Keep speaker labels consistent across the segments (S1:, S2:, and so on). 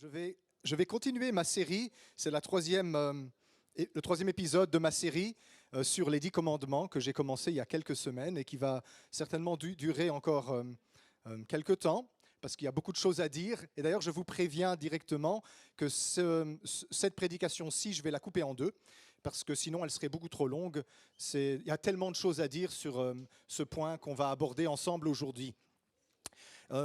S1: Je vais continuer ma série. C'est le troisième épisode de ma série sur les 10 commandements que j'ai commencé il y a quelques semaines et qui va certainement durer encore quelques temps parce qu'il y a beaucoup de choses à dire. Et d'ailleurs, je vous préviens directement que cette prédication-ci, je vais la couper en deux parce que sinon, elle serait beaucoup trop longue. Il y a tellement de choses à dire sur ce point qu'on va aborder ensemble aujourd'hui.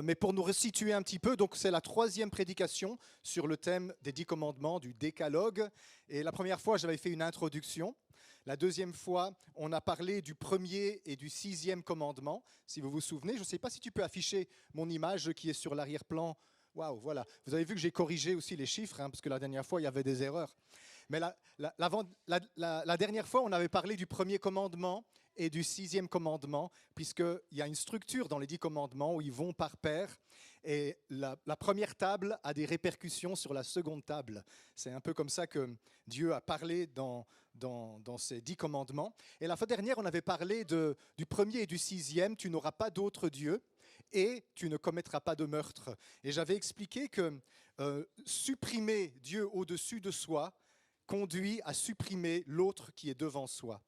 S1: Mais pour nous resituer un petit peu, donc c'est la troisième prédication sur le thème des 10 commandements, du décalogue. Et la première fois, j'avais fait une introduction. La deuxième fois, on a parlé du premier et du 6e commandement, si vous vous souvenez. Je ne sais pas si tu peux afficher mon image qui est sur l'arrière-plan. Waouh, voilà. Vous avez vu que j'ai corrigé aussi les chiffres, parce que la dernière fois, il y avait des erreurs. Mais la dernière fois, on avait parlé du premier commandement et du 6e commandement, puisqu'il y a une structure dans les 10 commandements où ils vont par paire. Et la première table a des répercussions sur la seconde table. C'est un peu comme ça que Dieu a parlé dans ces 10 commandements. Et la fois dernière, on avait parlé du premier et du 6e, tu n'auras pas d'autre Dieu et tu ne commettras pas de meurtre. Et j'avais expliqué que supprimer Dieu au-dessus de soi conduit à supprimer l'autre qui est devant soi.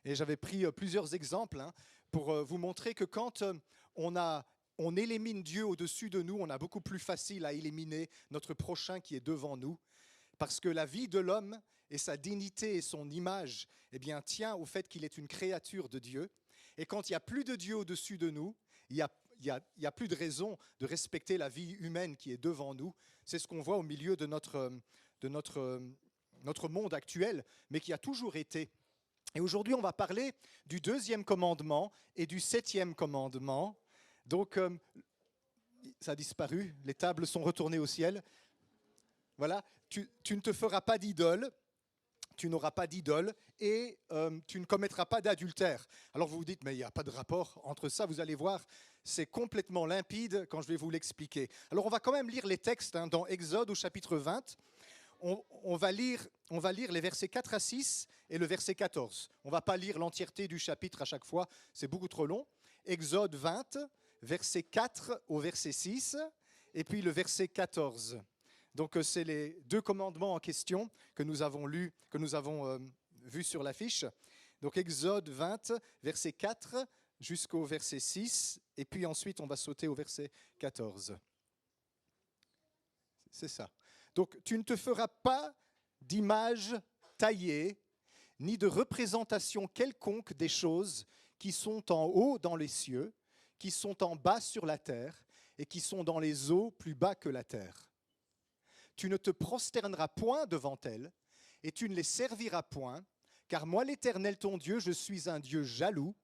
S1: Et j'avais pris plusieurs exemples pour vous montrer que quand on élimine Dieu au-dessus de nous, on a beaucoup plus facile à éliminer notre prochain qui est devant nous. Parce que la vie de l'homme et sa dignité et son image tient au fait qu'il est une créature de Dieu. Et quand il n'y a plus de Dieu au-dessus de nous, il n'y a plus de raison de respecter la vie humaine qui est devant nous. C'est ce qu'on voit au milieu de notre monde actuel, mais qui a toujours été. Et aujourd'hui, on va parler du 2e commandement et du 7e commandement. Donc, ça a disparu, les tables sont retournées au ciel. Voilà, tu ne te feras pas d'idole, tu n'auras pas d'idole et tu ne commettras pas d'adultère. Alors vous vous dites, mais il n'y a pas de rapport entre ça, vous allez voir, c'est complètement limpide quand je vais vous l'expliquer. Alors on va quand même lire les textes dans Exode au chapitre 20. On va lire les versets 4 à 6 et le verset 14. On ne va pas lire l'entièreté du chapitre à chaque fois, c'est beaucoup trop long. Exode 20, verset 4 au verset 6, et puis le verset 14. Donc c'est les 2 commandements en question que nous avons vus sur l'affiche. Donc Exode 20, verset 4 jusqu'au verset 6, et puis ensuite on va sauter au verset 14. C'est ça. Donc, tu ne te feras pas d'image taillée, ni de représentation quelconque des choses qui sont en haut dans les cieux, qui sont en bas sur la terre, et qui sont dans les eaux plus bas que la terre. Tu ne te prosterneras point devant elles, et tu ne les serviras point, car moi, l'Éternel ton Dieu, je suis un Dieu jaloux,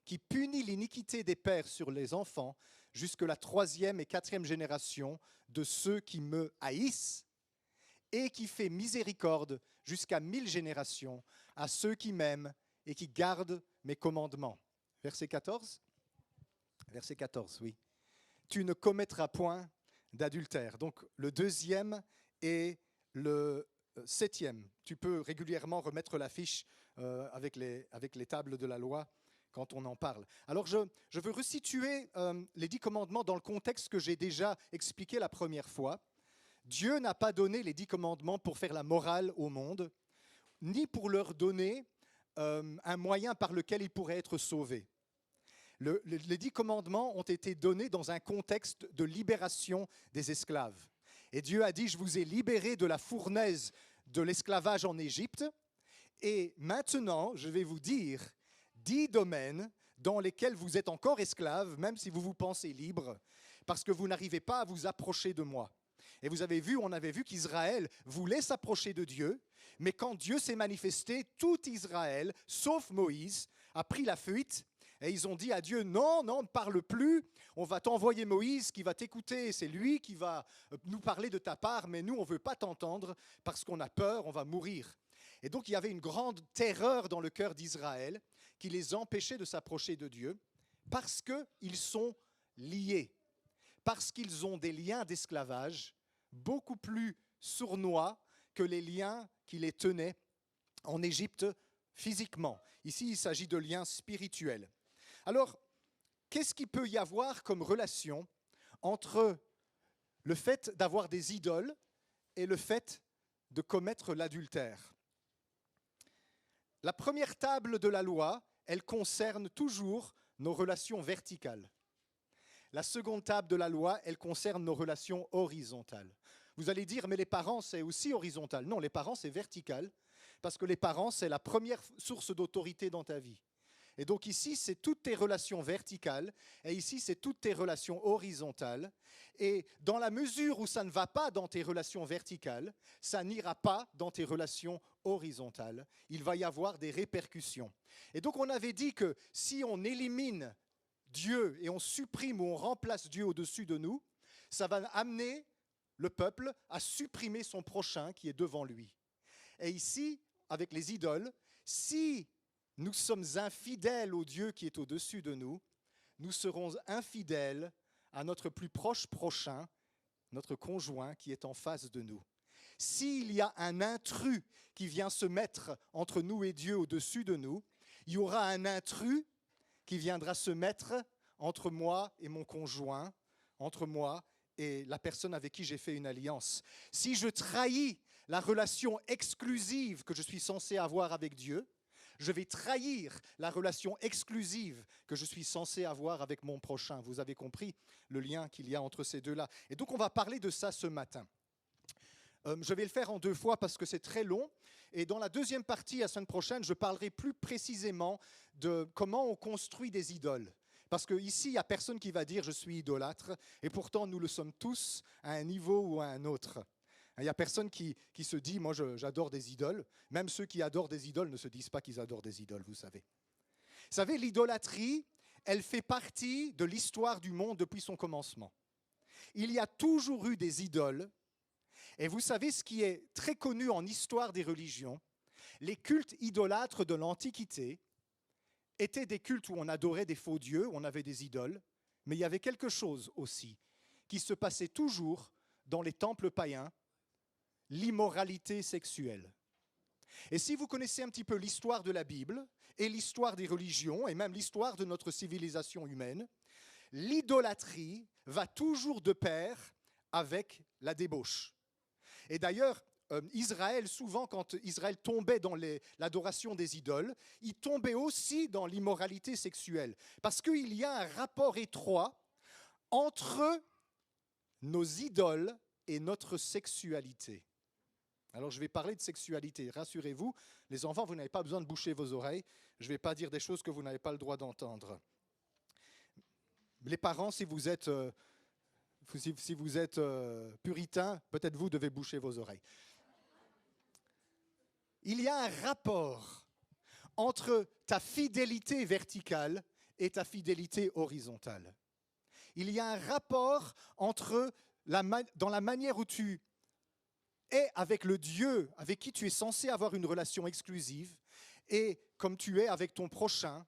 S1: qui punit l'iniquité des pères sur les enfants, jusque la 3e et 4e génération de ceux qui me haïssent, et qui fait miséricorde jusqu'à 1000 générations à ceux qui m'aiment et qui gardent mes commandements. Verset 14 ? Verset 14, oui. Tu ne commettras point d'adultère. Donc le 2e et le 7e. Tu peux régulièrement remettre l'affiche avec les tables de la loi quand on en parle. Alors je veux resituer les 10 commandements dans le contexte que j'ai déjà expliqué la première fois. Dieu n'a pas donné les 10 commandements pour faire la morale au monde, ni pour leur donner un moyen par lequel ils pourraient être sauvés. Les 10 commandements ont été donnés dans un contexte de libération des esclaves. Et Dieu a dit, je vous ai libérés de la fournaise de l'esclavage en Égypte, et maintenant, je vais vous dire 10 domaines dans lesquels vous êtes encore esclaves, même si vous vous pensez libres, parce que vous n'arrivez pas à vous approcher de moi. Et on avait vu qu'Israël voulait s'approcher de Dieu, mais quand Dieu s'est manifesté, tout Israël, sauf Moïse, a pris la fuite, et ils ont dit à Dieu, non, ne parle plus, on va t'envoyer Moïse qui va t'écouter, c'est lui qui va nous parler de ta part, mais nous, on ne veut pas t'entendre parce qu'on a peur, on va mourir. Et donc, il y avait une grande terreur dans le cœur d'Israël qui les empêchait de s'approcher de Dieu parce qu'ils sont liés. Parce qu'ils ont des liens d'esclavage beaucoup plus sournois que les liens qui les tenaient en Égypte physiquement. Ici, il s'agit de liens spirituels. Alors, qu'est-ce qu'il peut y avoir comme relation entre le fait d'avoir des idoles est le fait de commettre l'adultère. La première table de la loi, elle concerne toujours nos relations verticales. La seconde table de la loi, elle concerne nos relations horizontales. Vous allez dire, mais les parents, c'est aussi horizontal. Non, les parents, c'est vertical, parce que les parents, c'est la première source d'autorité dans ta vie. Et donc ici, c'est toutes tes relations verticales, et ici, c'est toutes tes relations horizontales. Et dans la mesure où ça ne va pas dans tes relations verticales, ça n'ira pas dans tes relations horizontales. Il va y avoir des répercussions. Et donc on avait dit que si on élimine Dieu et on supprime ou on remplace Dieu au-dessus de nous, ça va amener le peuple à supprimer son prochain qui est devant lui. Et ici, avec les idoles, si nous sommes infidèles au Dieu qui est au-dessus de nous, nous serons infidèles à notre plus proche prochain, notre conjoint qui est en face de nous. S'il y a un intrus qui vient se mettre entre nous et Dieu au-dessus de nous, il y aura un intrus qui viendra se mettre entre moi et mon conjoint, entre moi et la personne avec qui j'ai fait une alliance. Si je trahis la relation exclusive que je suis censé avoir avec Dieu, je vais trahir la relation exclusive que je suis censé avoir avec mon prochain. Vous avez compris le lien qu'il y a entre ces deux-là. Et donc on va parler de ça ce matin. Je vais le faire en 2 fois parce que c'est très long. Et dans la deuxième partie, la semaine prochaine, je parlerai plus précisément de comment on construit des idoles. Parce qu'ici, il n'y a personne qui va dire « je suis idolâtre ». Et pourtant, nous le sommes tous à un niveau ou à un autre. Il n'y a personne qui se dit « moi, j'adore des idoles ». Même ceux qui adorent des idoles ne se disent pas qu'ils adorent des idoles, vous savez. Vous savez, l'idolâtrie, elle fait partie de l'histoire du monde depuis son commencement. Il y a toujours eu des idoles. Et vous savez ce qui est très connu en histoire des religions, les cultes idolâtres de l'Antiquité étaient des cultes où on adorait des faux dieux, où on avait des idoles, mais il y avait quelque chose aussi qui se passait toujours dans les temples païens, l'immoralité sexuelle. Et si vous connaissez un petit peu l'histoire de la Bible et l'histoire des religions et même l'histoire de notre civilisation humaine, l'idolâtrie va toujours de pair avec la débauche. Et d'ailleurs, Israël, souvent, quand Israël tombait dans l'adoration des idoles, il tombait aussi dans l'immoralité sexuelle. Parce qu'il y a un rapport étroit entre nos idoles et notre sexualité. Alors, je vais parler de sexualité. Rassurez-vous, les enfants, vous n'avez pas besoin de boucher vos oreilles. Je ne vais pas dire des choses que vous n'avez pas le droit d'entendre. Les parents, si vous êtes puritain, peut-être vous devez boucher vos oreilles. Il y a un rapport entre ta fidélité verticale et ta fidélité horizontale. Il y a un rapport entre dans la manière où tu es avec le Dieu avec qui tu es censé avoir une relation exclusive et comme tu es avec ton prochain,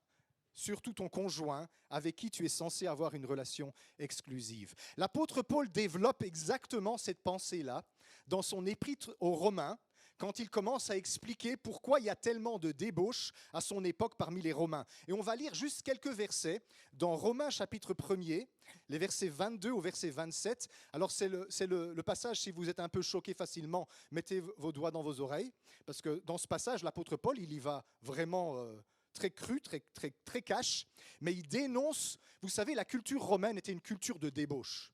S1: surtout ton conjoint, avec qui tu es censé avoir une relation exclusive. L'apôtre Paul développe exactement cette pensée-là dans son épître aux Romains, quand il commence à expliquer pourquoi il y a tellement de débauche à son époque parmi les Romains. Et on va lire juste quelques versets dans Romains chapitre 1er, les versets 22 au verset 27. Alors c'est le passage, si vous êtes un peu choqué facilement, mettez vos doigts dans vos oreilles, parce que dans ce passage, l'apôtre Paul, il y va vraiment très cru, très cash, mais il dénonce, vous savez, la culture romaine était une culture de débauche.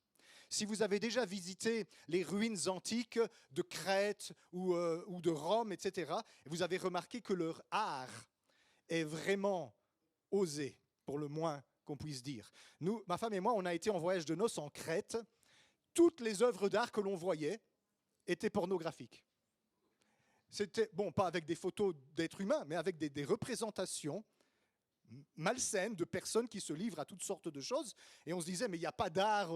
S1: Si vous avez déjà visité les ruines antiques de Crète ou de Rome, etc., vous avez remarqué que leur art est vraiment osé, pour le moins qu'on puisse dire. Nous, ma femme et moi, on a été en voyage de noces en Crète. Toutes les œuvres d'art que l'on voyait étaient pornographiques. C'était, bon, pas avec des photos d'êtres humains, mais avec des représentations malsaines de personnes qui se livrent à toutes sortes de choses. Et on se disait, mais il n'y a pas d'art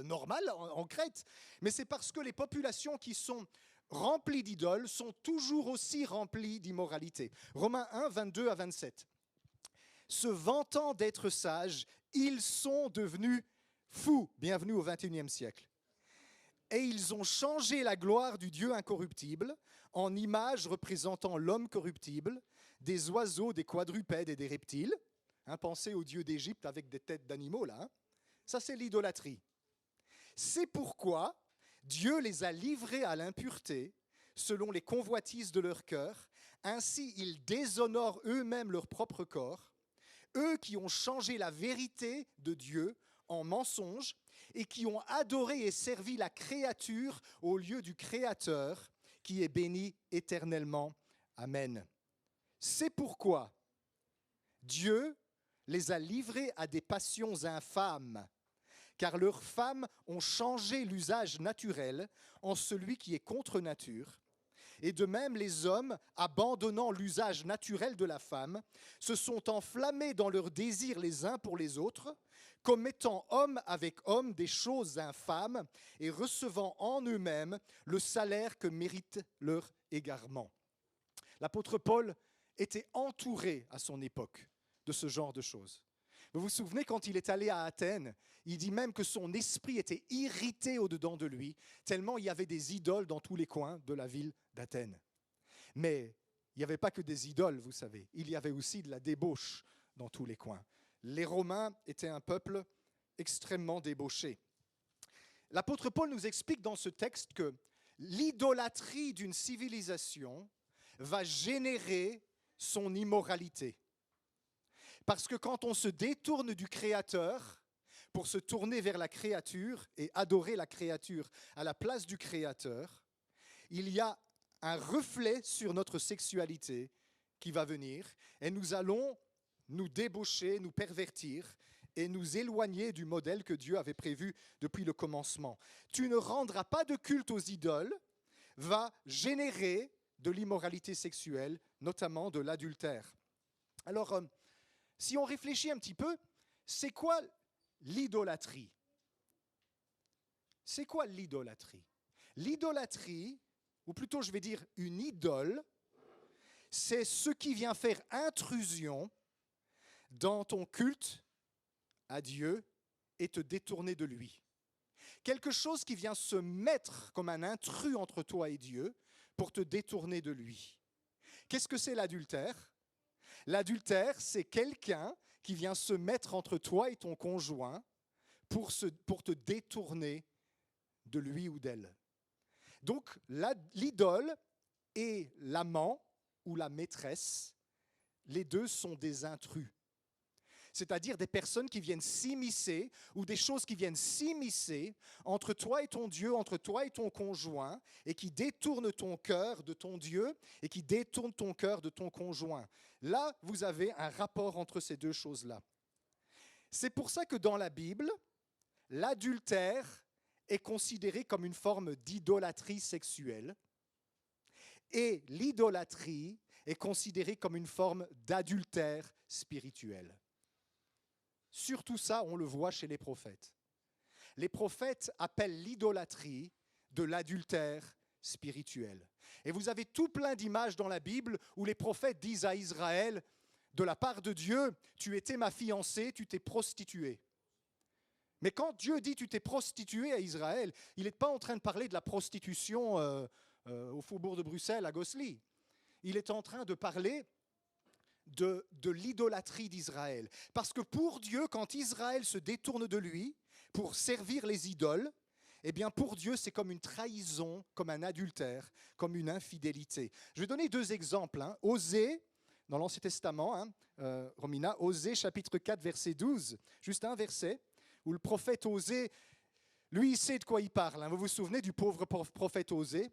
S1: normal en Crète. Mais c'est parce que les populations qui sont remplies d'idoles sont toujours aussi remplies d'immoralité. Romains 1, 22 à 27. Se vantant d'être sages, ils sont devenus fous. Bienvenue au XXIe siècle. Et ils ont changé la gloire du Dieu incorruptible en images représentant l'homme corruptible, des oiseaux, des quadrupèdes et des reptiles. Pensez aux dieux d'Égypte avec des têtes d'animaux, là. Ça, c'est l'idolâtrie. C'est pourquoi Dieu les a livrés à l'impureté selon les convoitises de leur cœur. Ainsi, ils déshonorent eux-mêmes leur propre corps, eux qui ont changé la vérité de Dieu en mensonge et qui ont adoré et servi la créature au lieu du Créateur, qui est béni éternellement. Amen. C'est pourquoi Dieu les a livrés à des passions infâmes, car leurs femmes ont changé l'usage naturel en celui qui est contre nature. Et de même, les hommes, abandonnant l'usage naturel de la femme, se sont enflammés dans leurs désirs les uns pour les autres, commettant homme avec homme des choses infâmes et recevant en eux-mêmes le salaire que mérite leur égarement. L'apôtre Paul était entouré à son époque de ce genre de choses. Vous vous souvenez, quand il est allé à Athènes, il dit même que son esprit était irrité au-dedans de lui, tellement il y avait des idoles dans tous les coins de la ville d'Athènes. Mais il n'y avait pas que des idoles, vous savez, il y avait aussi de la débauche dans tous les coins. Les Romains étaient un peuple extrêmement débauché. L'apôtre Paul nous explique dans ce texte que l'idolâtrie d'une civilisation va générer son immoralité. Parce que quand on se détourne du Créateur pour se tourner vers la créature et adorer la créature à la place du Créateur, il y a un reflet sur notre sexualité qui va venir et nous allons nous débaucher, nous pervertir et nous éloigner du modèle que Dieu avait prévu depuis le commencement. Tu ne rendras pas de culte aux idoles va générer de l'immoralité sexuelle, notamment de l'adultère. Alors, si on réfléchit un petit peu, c'est quoi l'idolâtrie? C'est quoi l'idolâtrie? L'idolâtrie, ou plutôt je vais dire une idole, c'est ce qui vient faire intrusion dans ton culte à Dieu et te détourner de lui. Quelque chose qui vient se mettre comme un intrus entre toi et Dieu pour te détourner de lui. Qu'est-ce que c'est l'adultère? L'adultère, c'est quelqu'un qui vient se mettre entre toi et ton conjoint pour te détourner de lui ou d'elle. Donc, l'idole et l'amant ou la maîtresse, les deux sont des intrus. C'est-à-dire des personnes qui viennent s'immiscer ou des choses qui viennent s'immiscer entre toi et ton Dieu, entre toi et ton conjoint, et qui détournent ton cœur de ton Dieu et qui détournent ton cœur de ton conjoint. Là, vous avez un rapport entre ces deux choses-là. C'est pour ça que dans la Bible, l'adultère est considéré comme une forme d'idolâtrie sexuelle et l'idolâtrie est considérée comme une forme d'adultère spirituel. Surtout ça, on le voit chez les prophètes. Les prophètes appellent l'idolâtrie de l'adultère spirituel. Et vous avez tout plein d'images dans la Bible où les prophètes disent à Israël, de la part de Dieu, tu étais ma fiancée, tu t'es prostituée. Mais quand Dieu dit tu t'es prostituée à Israël, il n'est pas en train de parler de la prostitution au faubourg de Bruxelles, à Gosselies. Il est en train de parler de l'idolâtrie d'Israël. Parce que pour Dieu, quand Israël se détourne de lui pour servir les idoles, eh bien pour Dieu, c'est comme une trahison, comme un adultère, comme une infidélité. Je vais donner deux exemples. Osée, dans l'Ancien Testament, Romina, Osée chapitre 4, verset 12, juste un verset, où le prophète Osée, lui, il sait de quoi il parle. Vous vous souvenez du pauvre prophète Osée?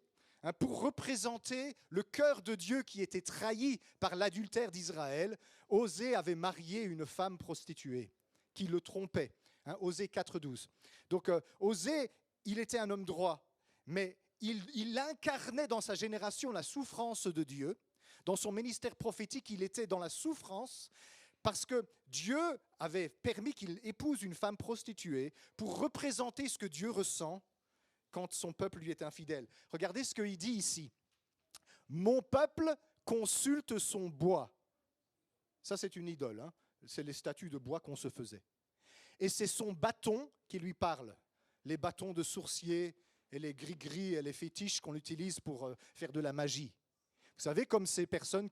S1: Pour représenter le cœur de Dieu qui était trahi par l'adultère d'Israël, Osée avait marié une femme prostituée qui le trompait. Osée 4, 12. Donc Osée, il était un homme droit, mais il incarnait dans sa génération la souffrance de Dieu. Dans son ministère prophétique, il était dans la souffrance parce que Dieu avait permis qu'il épouse une femme prostituée pour représenter ce que Dieu ressent quand son peuple lui est infidèle. Regardez ce qu'il dit ici. « Mon peuple consulte son bois. » Ça, c'est une idole. C'est les statues de bois qu'on se faisait. Et c'est son bâton qui lui parle. Les bâtons de sourcier et les gris-gris et les fétiches qu'on utilise pour faire de la magie. Vous savez, comme ces personnes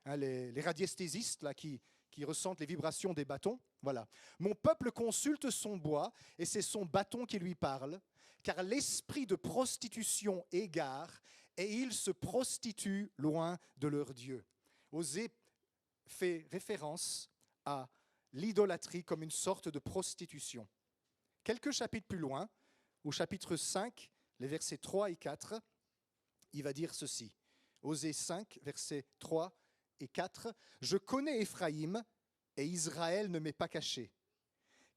S1: les radiesthésistes là, qui ressentent les vibrations des bâtons. Voilà. Mon peuple consulte son bois et c'est son bâton qui lui parle, car l'esprit de prostitution égare, et ils se prostituent loin de leur Dieu. Osée fait référence à l'idolâtrie comme une sorte de prostitution. Quelques chapitres plus loin, au chapitre 5, les versets 3 et 4, il va dire ceci. Osée 5, versets 3 et 4. « Je connais Éphraïm, et Israël ne m'est pas caché.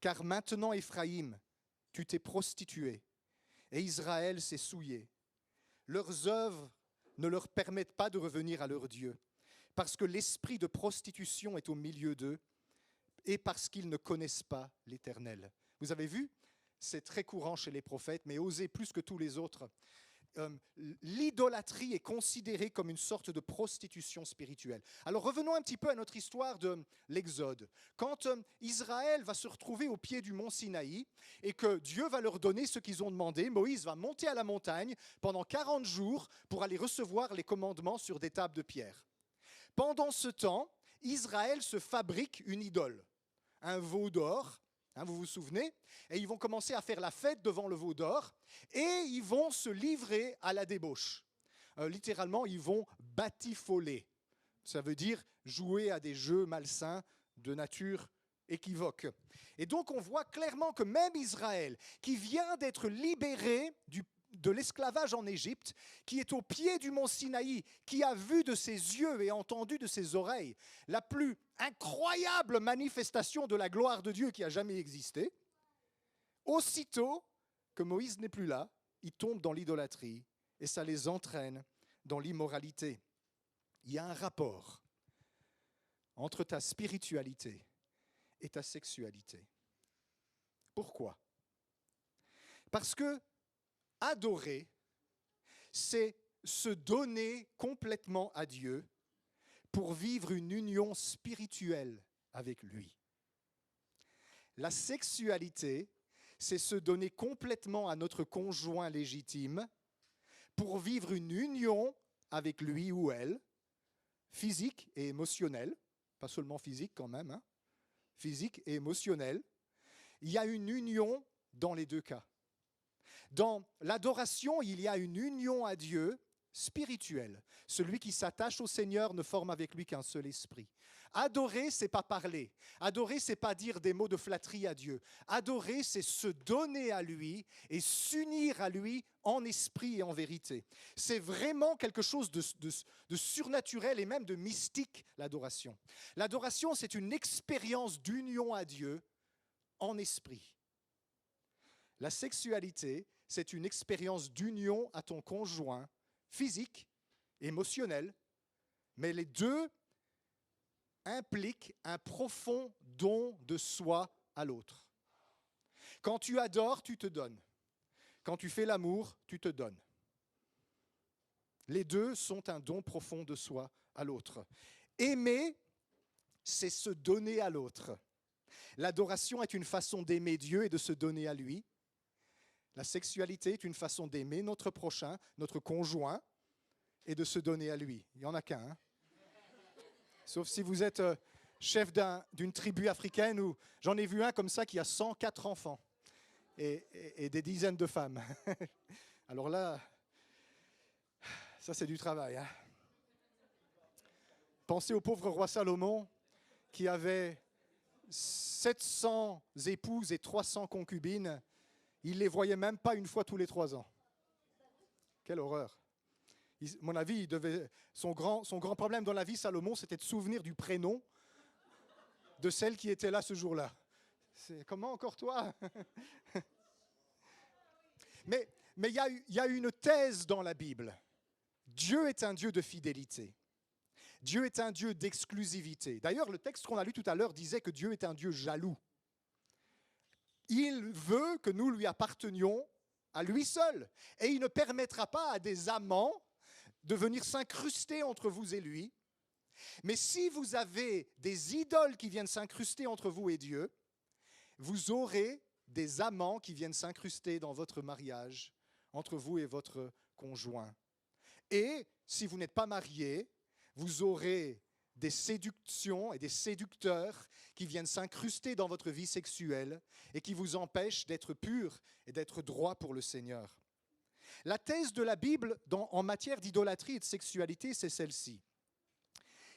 S1: Car maintenant, Éphraïm, tu t'es prostitué, et Israël s'est souillé. Leurs œuvres ne leur permettent pas de revenir à leur Dieu, parce que l'esprit de prostitution est au milieu d'eux, et parce qu'ils ne connaissent pas l'Éternel. » Vous avez vu, c'est très courant chez les prophètes, mais Osée plus que tous les autres. L'idolâtrie est considérée comme une sorte de prostitution spirituelle. Alors revenons un petit peu à notre histoire de l'Exode. Quand Israël va se retrouver au pied du mont Sinaï et que Dieu va leur donner ce qu'ils ont demandé, Moïse va monter à la montagne pendant 40 jours pour aller recevoir les commandements sur des tables de pierre. Pendant ce temps, Israël se fabrique une idole, un veau d'or. Vous vous souvenez? Et ils vont commencer à faire la fête devant le veau d'or et ils vont se livrer à la débauche. Littéralement, ils vont batifoler. Ça veut dire jouer à des jeux malsains de nature équivoque. Et donc, on voit clairement que même Israël, qui vient d'être libéré de l'esclavage en Égypte, qui est au pied du mont Sinaï, qui a vu de ses yeux et entendu de ses oreilles la plus incroyable manifestation de la gloire de Dieu qui a jamais existé, aussitôt que Moïse n'est plus là, ils tombent dans l'idolâtrie et ça les entraîne dans l'immoralité. Il y a un rapport entre ta spiritualité et ta sexualité. Pourquoi? Parce que adorer, c'est se donner complètement à Dieu pour vivre une union spirituelle avec lui. La sexualité, c'est se donner complètement à notre conjoint légitime pour vivre une union avec lui ou elle, physique et émotionnelle, pas seulement physique quand même, physique et émotionnelle. Il y a une union dans les deux cas. Dans l'adoration, il y a une union à Dieu spirituelle. Celui qui s'attache au Seigneur ne forme avec lui qu'un seul esprit. Adorer, c'est pas parler. Adorer, c'est pas dire des mots de flatterie à Dieu. Adorer, c'est se donner à lui et s'unir à lui en esprit et en vérité. C'est vraiment quelque chose de surnaturel et même de mystique, l'adoration. L'adoration, c'est une expérience d'union à Dieu en esprit. La sexualité, c'est une expérience d'union à ton conjoint, physique, émotionnel, mais les deux impliquent un profond don de soi à l'autre. Quand tu adores, tu te donnes. Quand tu fais l'amour, tu te donnes. Les deux sont un don profond de soi à l'autre. Aimer, c'est se donner à l'autre. L'adoration est une façon d'aimer Dieu et de se donner à lui. La sexualité est une façon d'aimer notre prochain, notre conjoint, et de se donner à lui. Il n'y en a qu'un. Sauf si vous êtes chef d'une tribu africaine où j'en ai vu un comme ça qui a 104 enfants et des dizaines de femmes. Alors là, ça c'est du travail. Pensez au pauvre roi Salomon qui avait 700 épouses et 300 concubines. Il ne les voyait même pas une fois tous les 3 ans. Quelle horreur. À mon avis, son grand problème dans la vie, Salomon, c'était de se souvenir du prénom de celle qui était là ce jour-là. C'est comment encore toi? Mais il y a une thèse dans la Bible. Dieu est un Dieu de fidélité. Dieu est un Dieu d'exclusivité. D'ailleurs, le texte qu'on a lu tout à l'heure disait que Dieu est un Dieu jaloux. Il veut que nous lui appartenions à lui seul. Et il ne permettra pas à des amants de venir s'incruster entre vous et lui. Mais si vous avez des idoles qui viennent s'incruster entre vous et Dieu, vous aurez des amants qui viennent s'incruster dans votre mariage, entre vous et votre conjoint. Et si vous n'êtes pas marié, vous aurez des séductions et des séducteurs qui viennent s'incruster dans votre vie sexuelle et qui vous empêchent d'être pur et d'être droit pour le Seigneur. La thèse de la Bible en matière d'idolâtrie et de sexualité, c'est celle-ci.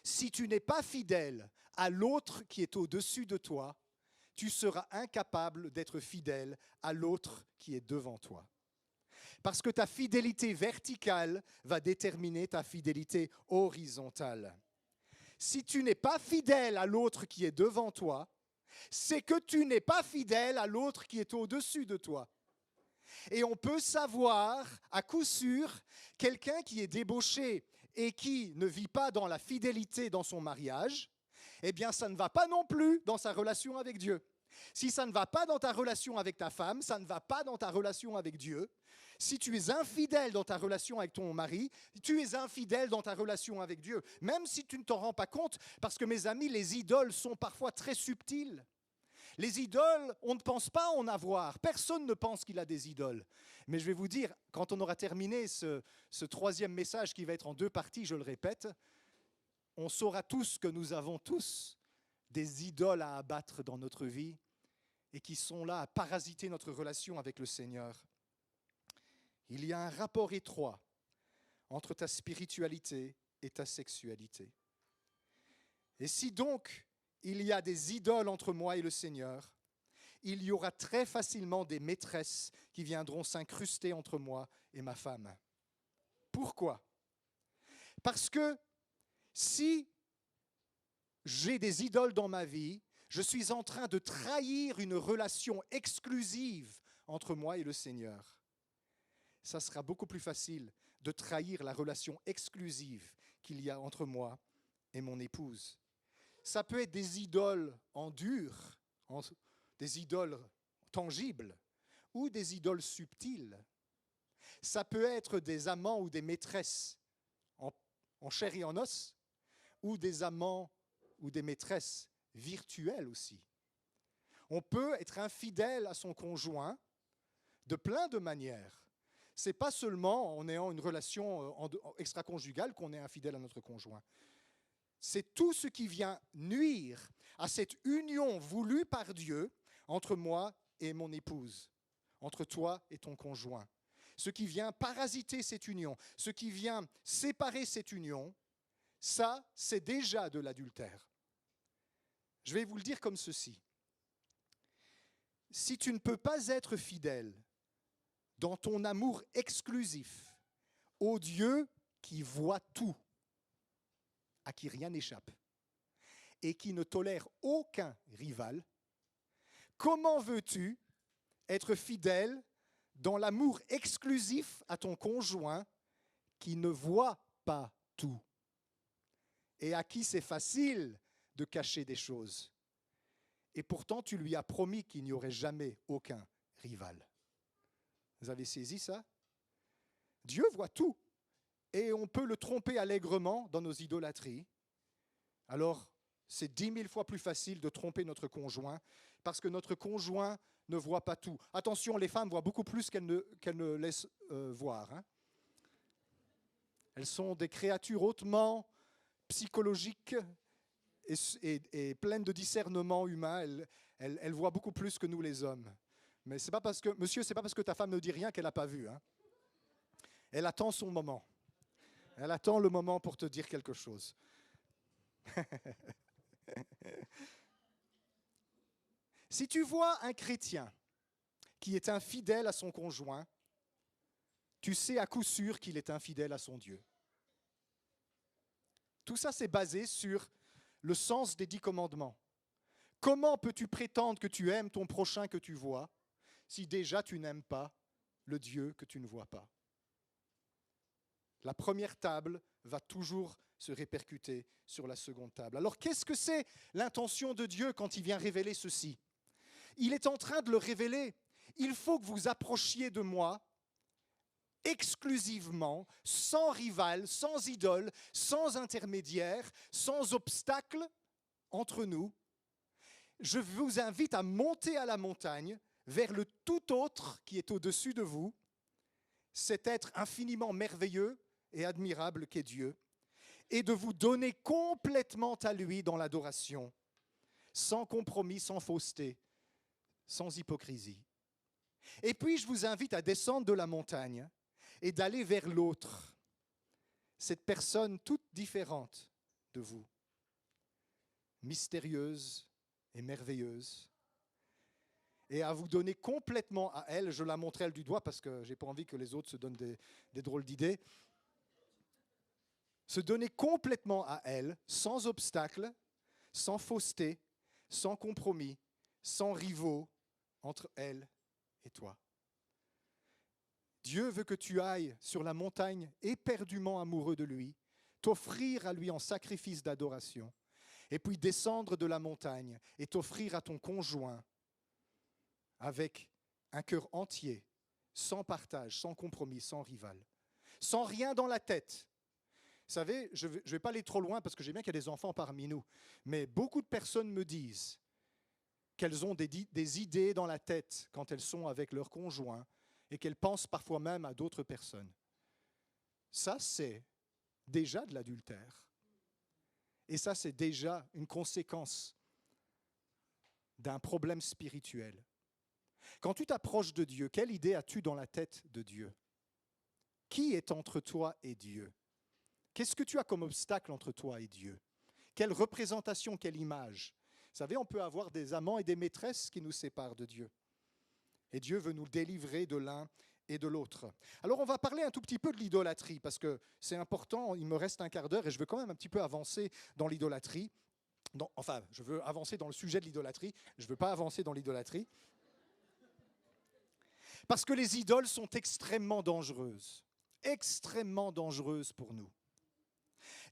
S1: Si tu n'es pas fidèle à l'autre qui est au-dessus de toi, tu seras incapable d'être fidèle à l'autre qui est devant toi. Parce que ta fidélité verticale va déterminer ta fidélité horizontale. Si tu n'es pas fidèle à l'autre qui est devant toi, c'est que tu n'es pas fidèle à l'autre qui est au-dessus de toi. Et on peut savoir à coup sûr quelqu'un qui est débauché et qui ne vit pas dans la fidélité dans son mariage, eh bien ça ne va pas non plus dans sa relation avec Dieu. Si ça ne va pas dans ta relation avec ta femme, ça ne va pas dans ta relation avec Dieu. Si tu es infidèle dans ta relation avec ton mari, tu es infidèle dans ta relation avec Dieu. Même si tu ne t'en rends pas compte, parce que mes amis, les idoles sont parfois très subtiles. Les idoles, on ne pense pas en avoir. Personne ne pense qu'il a des idoles. Mais je vais vous dire, quand on aura terminé ce troisième message qui va être en 2 parties, je le répète, on saura tous que nous avons tous des idoles à abattre dans notre vie et qui sont là à parasiter notre relation avec le Seigneur. Il y a un rapport étroit entre ta spiritualité et ta sexualité. Et si donc il y a des idoles entre moi et le Seigneur, il y aura très facilement des maîtresses qui viendront s'incruster entre moi et ma femme. Pourquoi ? Parce que si j'ai des idoles dans ma vie, je suis en train de trahir une relation exclusive entre moi et le Seigneur. Ça sera beaucoup plus facile de trahir la relation exclusive qu'il y a entre moi et mon épouse. Ça peut être des idoles en dur, des idoles tangibles, ou des idoles subtiles. Ça peut être des amants ou des maîtresses en chair et en os, ou des amants ou des maîtresses virtuelles aussi. On peut être infidèle à son conjoint de plein de manières. Ce n'est pas seulement en ayant une relation extra-conjugale qu'on est infidèle à notre conjoint. C'est tout ce qui vient nuire à cette union voulue par Dieu entre moi et mon épouse, entre toi et ton conjoint. Ce qui vient parasiter cette union, ce qui vient séparer cette union, ça, c'est déjà de l'adultère. Je vais vous le dire comme ceci. Si tu ne peux pas être fidèle dans ton amour exclusif au Dieu qui voit tout, à qui rien n'échappe, et qui ne tolère aucun rival, comment veux-tu être fidèle dans l'amour exclusif à ton conjoint qui ne voit pas tout et à qui c'est facile de cacher des choses? Et pourtant, tu lui as promis qu'il n'y aurait jamais aucun rival. Vous avez saisi ça? Dieu voit tout. Et on peut le tromper allègrement dans nos idolâtries. Alors, c'est 10 000 fois plus facile de tromper notre conjoint parce que notre conjoint ne voit pas tout. Attention, les femmes voient beaucoup plus qu'elles ne laissent voir. Hein. Elles sont des créatures hautement psychologiques et pleines de discernement humain. Elles voient beaucoup plus que nous les hommes. Mais c'est pas parce que, monsieur, c'est pas parce que ta femme ne dit rien qu'elle n'a pas vu. Hein. Elle attend son moment. Elle attend le moment pour te dire quelque chose. Si tu vois un chrétien qui est infidèle à son conjoint, tu sais à coup sûr qu'il est infidèle à son Dieu. Tout ça, c'est basé sur le sens des 10 commandements. Comment peux-tu prétendre que tu aimes ton prochain que tu vois si déjà tu n'aimes pas le Dieu que tu ne vois pas? La première table va toujours se répercuter sur la seconde table. Alors qu'est-ce que c'est l'intention de Dieu quand il vient révéler ceci? Il est en train de le révéler. Il faut que vous approchiez de moi exclusivement, sans rival, sans idole, sans intermédiaire, sans obstacle entre nous. Je vous invite à monter à la montagne vers le tout autre qui est au-dessus de vous, cet être infiniment merveilleux et admirable qu'est Dieu. et de vous donner complètement à lui dans l'adoration, sans compromis, sans fausseté, sans hypocrisie. Et puis, je vous invite à descendre de la montagne et d'aller vers l'autre, cette personne toute différente de vous, mystérieuse et merveilleuse, et à vous donner complètement à elle. Je la montre elle du doigt parce que je n'ai pas envie que les autres se donnent des drôles d'idées. Se donner complètement à elle, sans obstacle, sans fausseté, sans compromis, sans rivaux entre elle et toi. Dieu veut que tu ailles sur la montagne éperdument amoureux de lui, t'offrir à lui en sacrifice d'adoration, et puis descendre de la montagne et t'offrir à ton conjoint avec un cœur entier, sans partage, sans compromis, sans rival, sans rien dans la tête. Vous savez, je ne vais pas aller trop loin parce que j'ai bien qu'il y a des enfants parmi nous, mais beaucoup de personnes me disent qu'elles ont des idées dans la tête quand elles sont avec leur conjoint et qu'elles pensent parfois même à d'autres personnes. Ça, c'est déjà de l'adultère. Et ça, c'est déjà une conséquence d'un problème spirituel. Quand tu t'approches de Dieu, quelle idée as-tu dans la tête de Dieu? Qui est entre toi et Dieu? Qu'est-ce que tu as comme obstacle entre toi et Dieu? Quelle représentation, quelle image? Vous savez, on peut avoir des amants et des maîtresses qui nous séparent de Dieu. Et Dieu veut nous délivrer de l'un et de l'autre. Alors on va parler un tout petit peu de l'idolâtrie, parce que c'est important, il me reste un quart d'heure et je veux quand même un petit peu avancer dans l'idolâtrie. Enfin, je veux avancer dans le sujet de l'idolâtrie, je ne veux pas avancer dans l'idolâtrie. Parce que les idoles sont extrêmement dangereuses pour nous.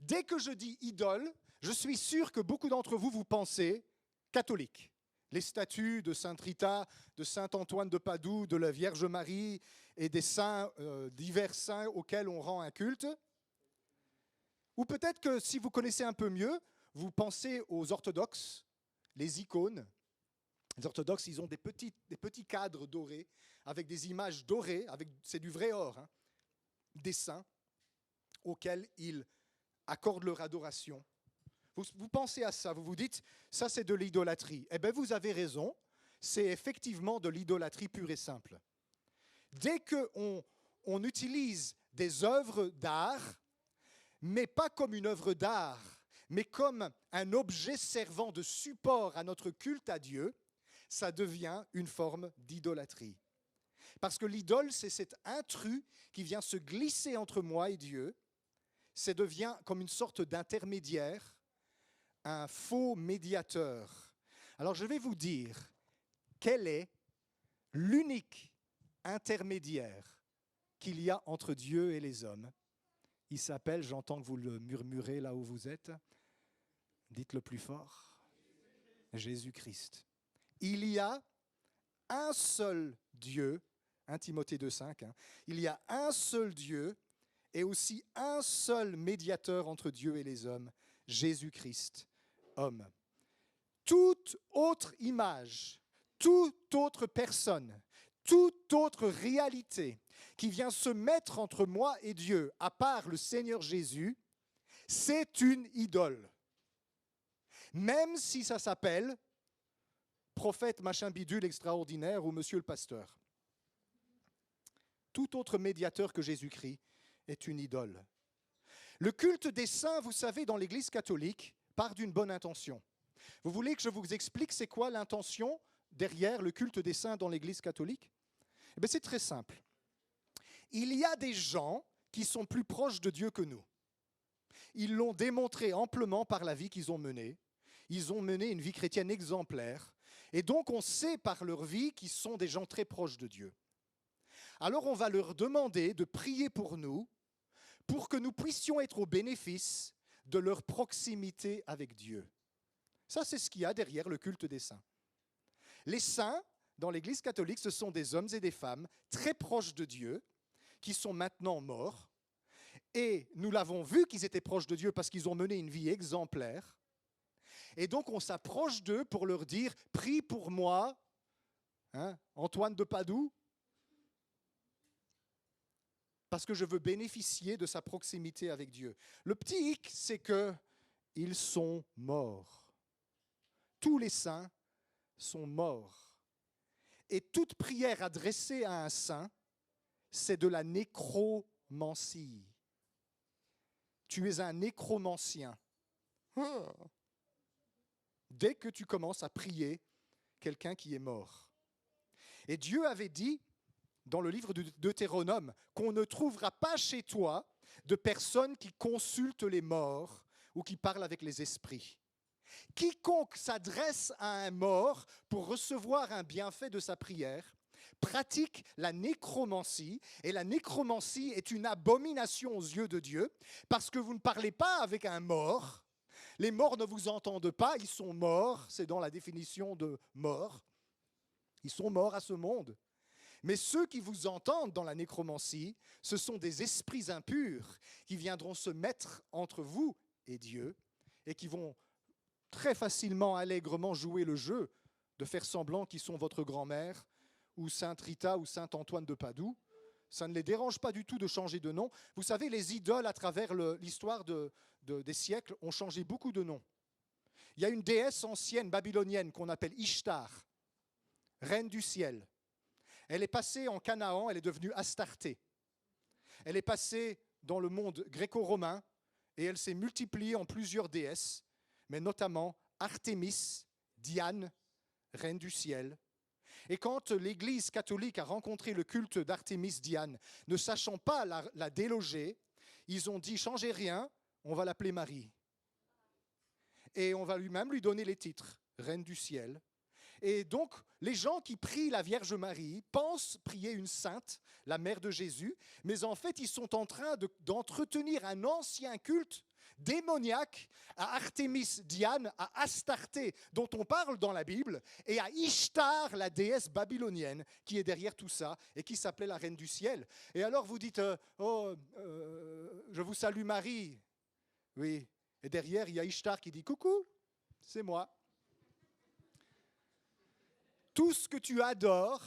S1: Dès que je dis idole, je suis sûr que beaucoup d'entre vous, vous pensez catholique. Les statues de Sainte Rita, de Saint Antoine de Padoue, de la Vierge Marie et des saints, divers saints auxquels on rend un culte. Ou peut-être que si vous connaissez un peu mieux, vous pensez aux orthodoxes, les icônes. Les orthodoxes, ils ont des petits cadres dorés, avec des images dorées, c'est du vrai or, hein, des saints auxquels ils accordent leur adoration. Vous pensez à ça, vous vous dites, ça c'est de l'idolâtrie. Eh bien, vous avez raison, c'est effectivement de l'idolâtrie pure et simple. Dès qu'on utilise des œuvres d'art, mais pas comme une œuvre d'art, mais comme un objet servant de support à notre culte à Dieu, ça devient une forme d'idolâtrie. Parce que l'idole, c'est cet intrus qui vient se glisser entre moi et Dieu. Ça devient comme une sorte d'intermédiaire, un faux médiateur. Alors je vais vous dire quel est l'unique intermédiaire qu'il y a entre Dieu et les hommes. Il s'appelle, j'entends que vous le murmurez là où vous êtes, dites-le plus fort, Jésus-Christ. Il y a un seul Dieu, 1 Timothée 2,5, il y a un seul Dieu et aussi un seul médiateur entre Dieu et les hommes, Jésus-Christ, homme. Toute autre image, toute autre personne, toute autre réalité qui vient se mettre entre moi et Dieu, à part le Seigneur Jésus, c'est une idole. Même si ça s'appelle prophète machin bidule extraordinaire ou monsieur le pasteur. Tout autre médiateur que Jésus-Christ est une idole. Le culte des saints, vous savez, dans l'Église catholique, part d'une bonne intention. Vous voulez que je vous explique c'est quoi l'intention derrière le culte des saints dans l'Église catholique? Eh bien, c'est très simple. Il y a des gens qui sont plus proches de Dieu que nous. Ils l'ont démontré amplement par la vie qu'ils ont menée. Ils ont mené une vie chrétienne exemplaire. Et donc, on sait par leur vie qu'ils sont des gens très proches de Dieu. Alors, on va leur demander de prier pour nous, pour que nous puissions être au bénéfice de leur proximité avec Dieu. Ça, c'est ce qu'il y a derrière le culte des saints. Les saints, dans l'Église catholique, ce sont des hommes et des femmes très proches de Dieu, qui sont maintenant morts. Et nous l'avons vu qu'ils étaient proches de Dieu parce qu'ils ont mené une vie exemplaire. Et donc, on s'approche d'eux pour leur dire « Prie pour moi, Antoine de Padoue ». parce que je veux bénéficier de sa proximité avec Dieu. Le petit hic, c'est qu'ils sont morts. Tous les saints sont morts. Et toute prière adressée à un saint, c'est de la nécromancie. Tu es un nécromancien. Dès que tu commences à prier quelqu'un qui est mort. Et Dieu avait dit, dans le livre de Deutéronome, qu'on ne trouvera pas chez toi de personnes qui consultent les morts ou qui parlent avec les esprits. Quiconque s'adresse à un mort pour recevoir un bienfait de sa prière pratique la nécromancie, et la nécromancie est une abomination aux yeux de Dieu, parce que vous ne parlez pas avec un mort, les morts ne vous entendent pas, ils sont morts, c'est dans la définition de mort, ils sont morts à ce monde. Mais ceux qui vous entendent dans la nécromancie, ce sont des esprits impurs qui viendront se mettre entre vous et Dieu et qui vont très facilement, allègrement jouer le jeu de faire semblant qu'ils sont votre grand-mère ou Sainte Rita ou Saint Antoine de Padoue. Ça ne les dérange pas du tout de changer de nom. Vous savez, les idoles, à travers l'histoire des siècles, ont changé beaucoup de noms. Il y a une déesse ancienne babylonienne qu'on appelle Ishtar, reine du ciel. Elle est passée en Canaan, elle est devenue Astarté. Elle est passée dans le monde gréco-romain et elle s'est multipliée en plusieurs déesses, mais notamment Artémis, Diane, reine du ciel. Et quand l'Église catholique a rencontré le culte d'Artémis Diane, ne sachant pas la déloger, ils ont dit « changez rien, on va l'appeler Marie ». Et on va même lui donner les titres, reine du ciel. Et donc, les gens qui prient la Vierge Marie pensent prier une sainte, la mère de Jésus, mais en fait, ils sont en train d'entretenir un ancien culte démoniaque à Artémis Diane, à Astarté, dont on parle dans la Bible, et à Ishtar, la déesse babylonienne, qui est derrière tout ça, et qui s'appelait la reine du ciel. Et alors vous dites « je vous salue Marie ». Oui, et derrière, il y a Ishtar qui dit « Coucou, c'est moi ». Tout ce que tu adores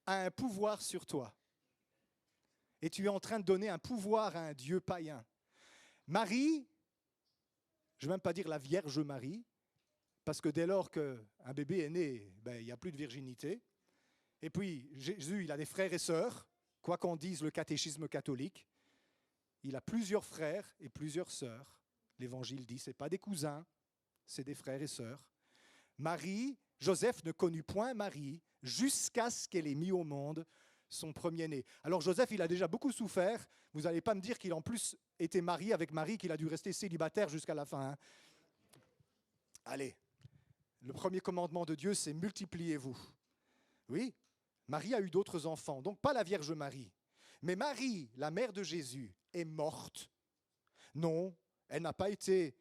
S1: a un pouvoir sur toi. Et tu es en train de donner un pouvoir à un Dieu païen. Marie, je ne vais même pas dire la Vierge Marie, parce que dès lors qu'un bébé est né, il n'y a plus de virginité. Et puis, Jésus, il a des frères et sœurs, quoi qu'en dise le catéchisme catholique. Il a plusieurs frères et plusieurs sœurs. L'Évangile dit, ce n'est pas des cousins, c'est des frères et sœurs. Marie, Joseph ne connut point Marie jusqu'à ce qu'elle ait mis au monde son premier-né. Alors Joseph, il a déjà beaucoup souffert. Vous n'allez pas me dire qu'il en plus était marié avec Marie, qu'il a dû rester célibataire jusqu'à la fin. Hein. Allez, le premier commandement de Dieu, c'est multipliez-vous. Oui, Marie a eu d'autres enfants, donc pas la Vierge Marie. Mais Marie, la mère de Jésus, est morte. Non, elle n'a pas été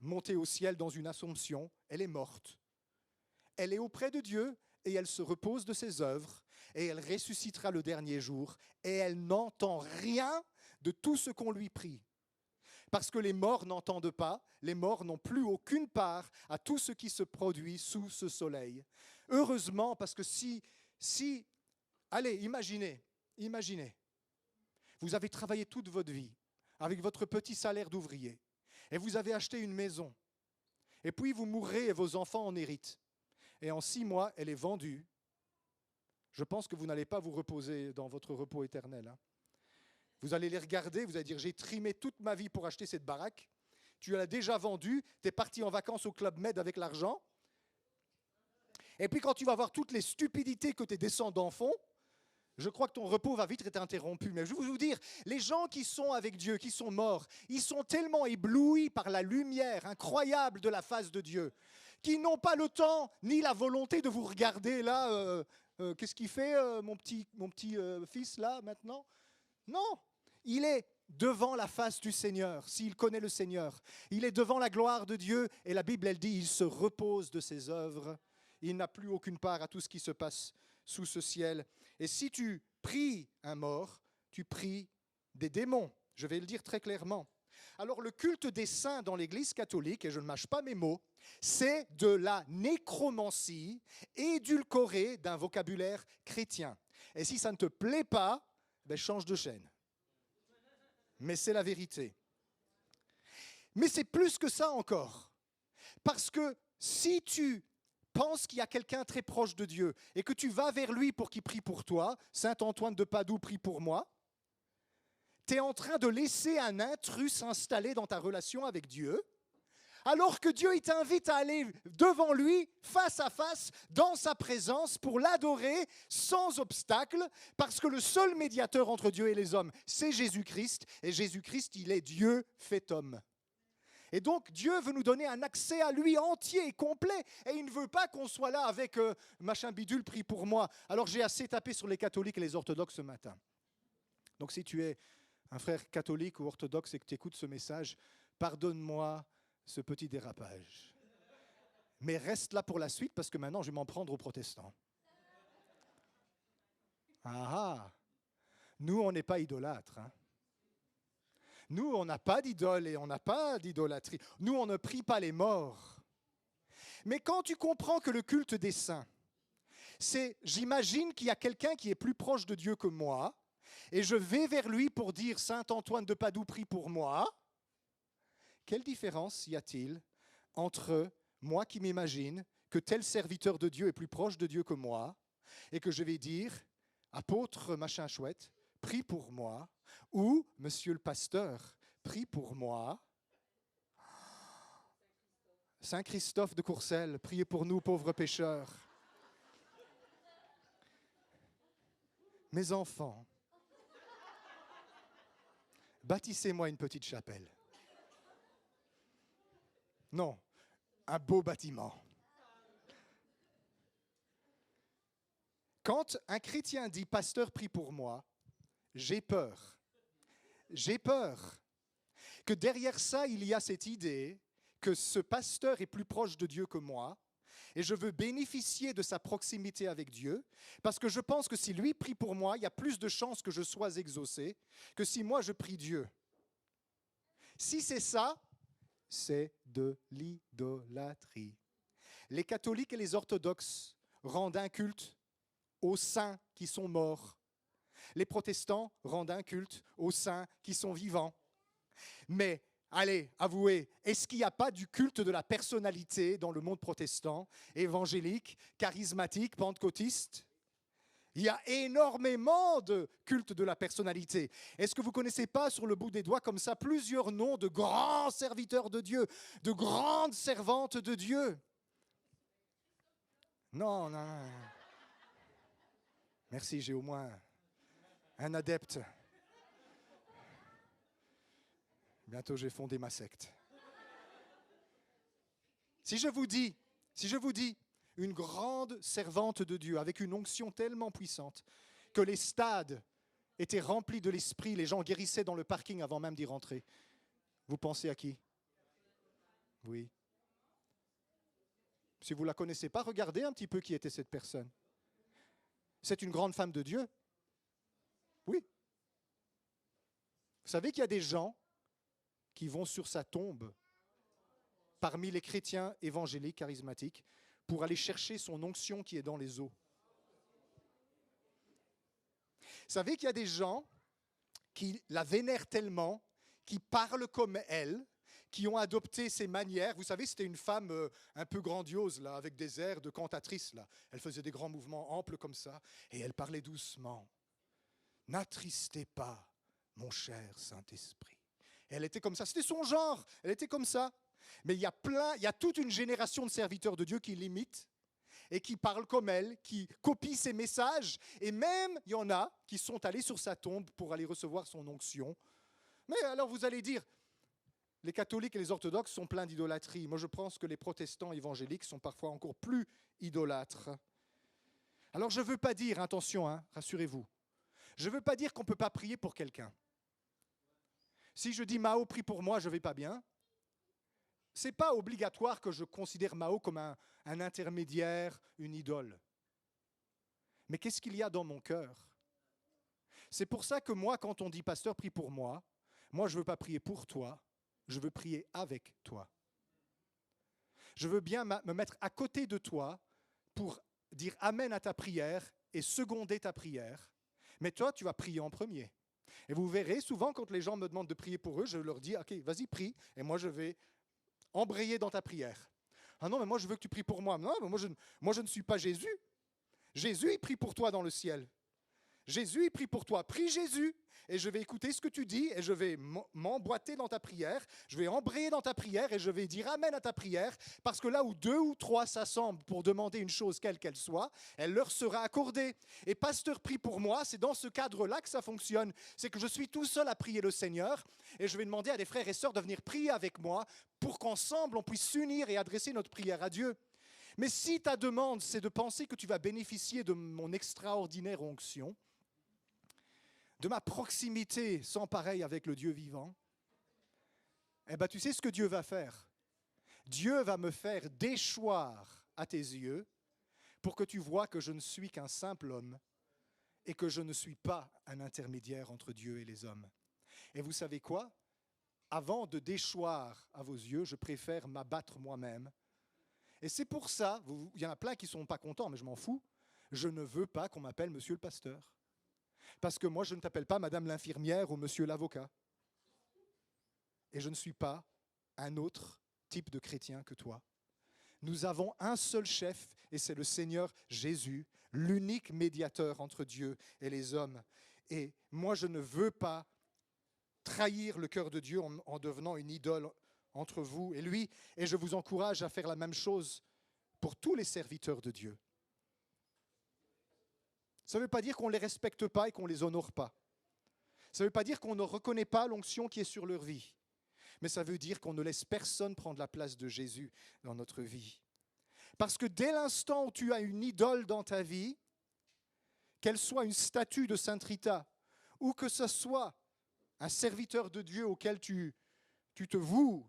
S1: montée au ciel dans une assomption, elle est morte. Elle est auprès de Dieu et elle se repose de ses œuvres et elle ressuscitera le dernier jour et elle n'entend rien de tout ce qu'on lui prie. Parce que les morts n'entendent pas, les morts n'ont plus aucune part à tout ce qui se produit sous ce soleil. Heureusement, parce que allez, imaginez, vous avez travaillé toute votre vie avec votre petit salaire d'ouvrier et vous avez acheté une maison et puis vous mourrez et vos enfants en héritent. Et en 6 mois, elle est vendue. Je pense que vous n'allez pas vous reposer dans votre repos éternel. Hein. Vous allez les regarder, vous allez dire, j'ai trimé toute ma vie pour acheter cette baraque. Tu l'as déjà vendue, tu es parti en vacances au Club Med avec l'argent. Et puis quand tu vas voir toutes les stupidités que tes descendants font, je crois que ton repos va vite être interrompu. Mais je veux vous dire, les gens qui sont avec Dieu, qui sont morts, ils sont tellement éblouis par la lumière incroyable de la face de Dieu, qu'ils n'ont pas le temps ni la volonté de vous regarder là. Qu'est-ce qu'il fait, mon petit fils là maintenant? Non, il est devant la face du Seigneur, s'il connaît le Seigneur. Il est devant la gloire de Dieu et la Bible, elle dit, il se repose de ses œuvres. Il n'a plus aucune part à tout ce qui se passe sous ce ciel. Et si tu pries un mort, tu pries des démons. Je vais le dire très clairement. Alors le culte des saints dans l'Église catholique, et je ne mâche pas mes mots, c'est de la nécromancie édulcorée d'un vocabulaire chrétien. Et si ça ne te plaît pas, ben, change de chaîne. Mais c'est la vérité. Mais c'est plus que ça encore. Parce que si tu penses qu'il y a quelqu'un très proche de Dieu et que tu vas vers lui pour qu'il prie pour toi, Saint Antoine de Padoue prie pour moi, tu es en train de laisser un intrus s'installer dans ta relation avec Dieu, alors que Dieu il t'invite à aller devant lui, face à face, dans sa présence, pour l'adorer sans obstacle, parce que le seul médiateur entre Dieu et les hommes, c'est Jésus-Christ, et Jésus-Christ, il est Dieu fait homme. Et donc, Dieu veut nous donner un accès à lui entier et complet. Et il ne veut pas qu'on soit là avec machin bidule, prie pour moi. Alors, j'ai assez tapé sur les catholiques et les orthodoxes ce matin. Donc, si tu es un frère catholique ou orthodoxe et que tu écoutes ce message, pardonne-moi ce petit dérapage. Mais reste là pour la suite parce que maintenant, je vais m'en prendre aux protestants. Ah ah, nous, on n'est pas idolâtres, hein. Nous, on n'a pas d'idole et on n'a pas d'idolâtrie. Nous, on ne prie pas les morts. Mais quand tu comprends que le culte des saints, c'est, j'imagine qu'il y a quelqu'un qui est plus proche de Dieu que moi, et je vais vers lui pour dire « Saint Antoine de Padoue, prie pour moi », quelle différence y a-t-il entre moi qui m'imagine que tel serviteur de Dieu est plus proche de Dieu que moi, et que je vais dire « Apôtre machin chouette, prie pour moi », ou « Monsieur le pasteur, prie pour moi ». Saint Christophe de Courcelles, priez pour nous, pauvres pécheurs. Mes enfants, bâtissez-moi une petite chapelle. Non, un beau bâtiment. Quand un chrétien dit « Pasteur, prie pour moi », j'ai peur. J'ai peur que derrière ça, il y a cette idée que ce pasteur est plus proche de Dieu que moi et je veux bénéficier de sa proximité avec Dieu parce que je pense que si lui prie pour moi, il y a plus de chances que je sois exaucé que si moi je prie Dieu. Si c'est ça, c'est de l'idolâtrie. Les catholiques et les orthodoxes rendent un culte aux saints qui sont morts. Les protestants rendent un culte aux saints qui sont vivants. Mais, allez, avouez, est-ce qu'il n'y a pas du culte de la personnalité dans le monde protestant, évangélique, charismatique, pentecôtiste ? Il y a énormément de culte de la personnalité. Est-ce que vous ne connaissez pas sur le bout des doigts comme ça plusieurs noms de grands serviteurs de Dieu, de grandes servantes de Dieu ? Non, non, non. Merci, j'ai au moins un adepte. Bientôt, j'ai fondé ma secte. Si je vous dis, une grande servante de Dieu avec une onction tellement puissante que les stades étaient remplis de l'esprit, les gens guérissaient dans le parking avant même d'y rentrer, vous pensez à qui ? Oui. Si vous ne la connaissez pas, regardez un petit peu qui était cette personne. C'est une grande femme de Dieu. Oui. Vous savez qu'il y a des gens qui vont sur sa tombe parmi les chrétiens évangéliques, charismatiques, pour aller chercher son onction qui est dans les eaux. Vous savez qu'il y a des gens qui la vénèrent tellement, qui parlent comme elle, qui ont adopté ses manières. Vous savez, c'était une femme un peu grandiose, là, avec des airs de cantatrice. Là. Elle faisait des grands mouvements amples comme ça, et elle parlait doucement. « N'attristez pas, mon cher Saint-Esprit. » Elle était comme ça, c'était son genre, elle était comme ça. Mais il y a toute une génération de serviteurs de Dieu qui l'imitent et qui parlent comme elle, qui copient ses messages. Et même, il y en a qui sont allés sur sa tombe pour aller recevoir son onction. Mais alors vous allez dire, les catholiques et les orthodoxes sont pleins d'idolâtrie. Moi, je pense que les protestants évangéliques sont parfois encore plus idolâtres. Alors, je ne veux pas dire, attention, hein, rassurez-vous, je ne veux pas dire qu'on ne peut pas prier pour quelqu'un. Si je dis Mao prie pour moi, je ne vais pas bien. Ce n'est pas obligatoire que je considère Mao comme un intermédiaire, une idole. Mais qu'est-ce qu'il y a dans mon cœur ? C'est pour ça que moi, quand on dit « Pasteur, prie pour moi », moi, je ne veux pas prier pour toi, je veux prier avec toi. Je veux bien me mettre à côté de toi pour dire « Amen » à ta prière et seconder ta prière. Mais toi, tu vas prier en premier. Et vous verrez, souvent, quand les gens me demandent de prier pour eux, je leur dis, OK, vas-y, prie, et moi, je vais embrayer dans ta prière. Ah non, mais moi, je veux que tu pries pour moi. Non, mais moi, je ne suis pas Jésus. Jésus, il prie pour toi dans le ciel. Jésus, il prie pour toi. Prie Jésus. Et je vais écouter ce que tu dis et je vais m'emboîter dans ta prière. Je vais embrayer dans ta prière et je vais dire amen à ta prière. Parce que là où 2 ou 3 s'assemblent pour demander une chose quelle qu'elle soit, elle leur sera accordée. Et pasteur prie pour moi, c'est dans ce cadre-là que ça fonctionne. C'est que je suis tout seul à prier le Seigneur et je vais demander à des frères et sœurs de venir prier avec moi pour qu'ensemble on puisse s'unir et adresser notre prière à Dieu. Mais si ta demande, c'est de penser que tu vas bénéficier de mon extraordinaire onction, de ma proximité sans pareil avec le Dieu vivant, eh bien, tu sais ce que Dieu va faire? Dieu va me faire déchoir à tes yeux pour que tu vois que je ne suis qu'un simple homme et que je ne suis pas un intermédiaire entre Dieu et les hommes. Et vous savez quoi? Avant de déchoir à vos yeux, je préfère m'abattre moi-même. Et c'est pour ça, il y en a plein qui ne sont pas contents, mais je m'en fous, je ne veux pas qu'on m'appelle monsieur le pasteur. Parce que moi, je ne t'appelle pas madame l'infirmière ou monsieur l'avocat. Et je ne suis pas un autre type de chrétien que toi. Nous avons un seul chef, et c'est le Seigneur Jésus, l'unique médiateur entre Dieu et les hommes. Et moi, je ne veux pas trahir le cœur de Dieu en devenant une idole entre vous et lui. Et je vous encourage à faire la même chose pour tous les serviteurs de Dieu. Ça ne veut pas dire qu'on ne les respecte pas et qu'on ne les honore pas. Ça ne veut pas dire qu'on ne reconnaît pas l'onction qui est sur leur vie. Mais ça veut dire qu'on ne laisse personne prendre la place de Jésus dans notre vie. Parce que dès l'instant où tu as une idole dans ta vie, qu'elle soit une statue de Sainte Rita, ou que ce soit un serviteur de Dieu auquel tu te voues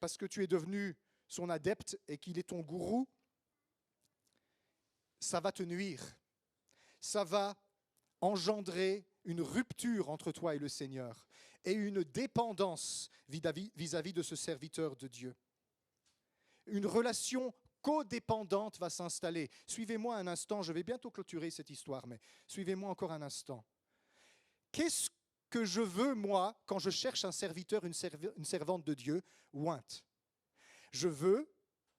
S1: parce que tu es devenu son adepte et qu'il est ton gourou, ça va te nuire. Ça va engendrer une rupture entre toi et le Seigneur et une dépendance vis-à-vis de ce serviteur de Dieu. Une relation codépendante va s'installer. Suivez-moi un instant, je vais bientôt clôturer cette histoire, mais suivez-moi encore un instant. Qu'est-ce que je veux, moi, quand je cherche un serviteur, une servante de Dieu, ointe? Je veux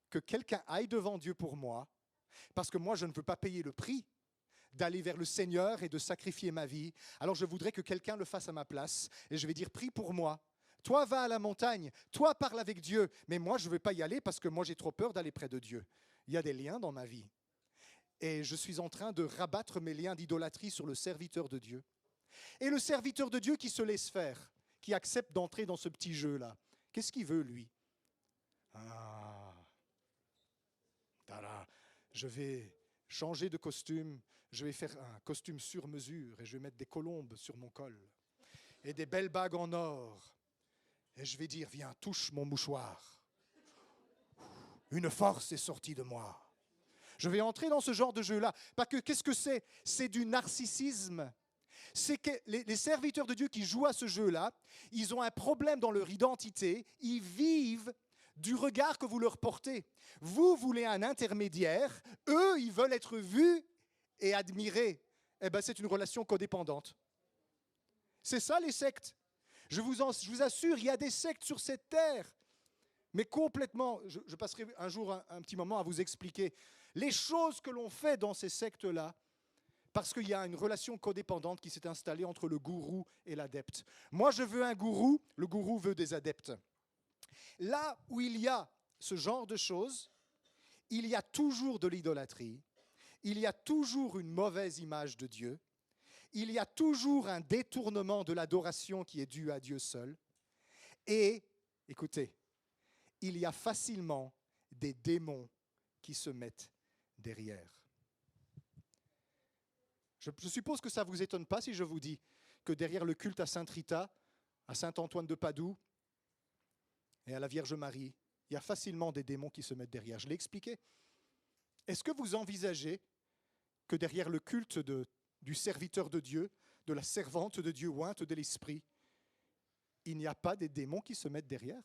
S1: que quelqu'un aille devant Dieu pour moi, parce que moi, je ne veux pas payer le prix d'aller vers le Seigneur et de sacrifier ma vie. Alors je voudrais que quelqu'un le fasse à ma place, et je vais dire, prie pour moi. Toi, va à la montagne, toi, parle avec Dieu, mais moi, je ne vais pas y aller parce que moi, j'ai trop peur d'aller près de Dieu. Il y a des liens dans ma vie. Et je suis en train de rabattre mes liens d'idolâtrie sur le serviteur de Dieu. Et le serviteur de Dieu qui se laisse faire, qui accepte d'entrer dans ce petit jeu-là, qu'est-ce qu'il veut, lui? Je vais changer de costume, je vais faire un costume sur mesure et je vais mettre des colombes sur mon col et des belles bagues en or. Et je vais dire, viens, touche mon mouchoir. Une force est sortie de moi. Je vais entrer dans ce genre de jeu-là. Parce que qu'est-ce que c'est? C'est du narcissisme. C'est que les serviteurs de Dieu qui jouent à ce jeu-là, ils ont un problème dans leur identité. Ils vivent du regard que vous leur portez. Vous voulez un intermédiaire. Eux, ils veulent être vus et admirés. Eh bien, c'est une relation codépendante. C'est ça, les sectes. Je vous assure, il y a des sectes sur cette terre. Mais complètement, je passerai un jour un petit moment à vous expliquer les choses que l'on fait dans ces sectes-là, parce qu'il y a une relation codépendante qui s'est installée entre le gourou et l'adepte. Moi, je veux un gourou, le gourou veut des adeptes. Là où il y a ce genre de choses, il y a toujours de l'idolâtrie, il y a toujours une mauvaise image de Dieu, il y a toujours un détournement de l'adoration qui est due à Dieu seul. Et, écoutez, il y a facilement des démons qui se mettent derrière. Je suppose que ça ne vous étonne pas si je vous dis que derrière le culte à Sainte Rita, à Saint-Antoine de Padoue et à la Vierge Marie, il y a facilement des démons qui se mettent derrière. Je l'ai expliqué. Est-ce que vous envisagez que derrière le culte du serviteur de Dieu, de la servante de Dieu ointe de l'Esprit, il n'y a pas des démons qui se mettent derrière?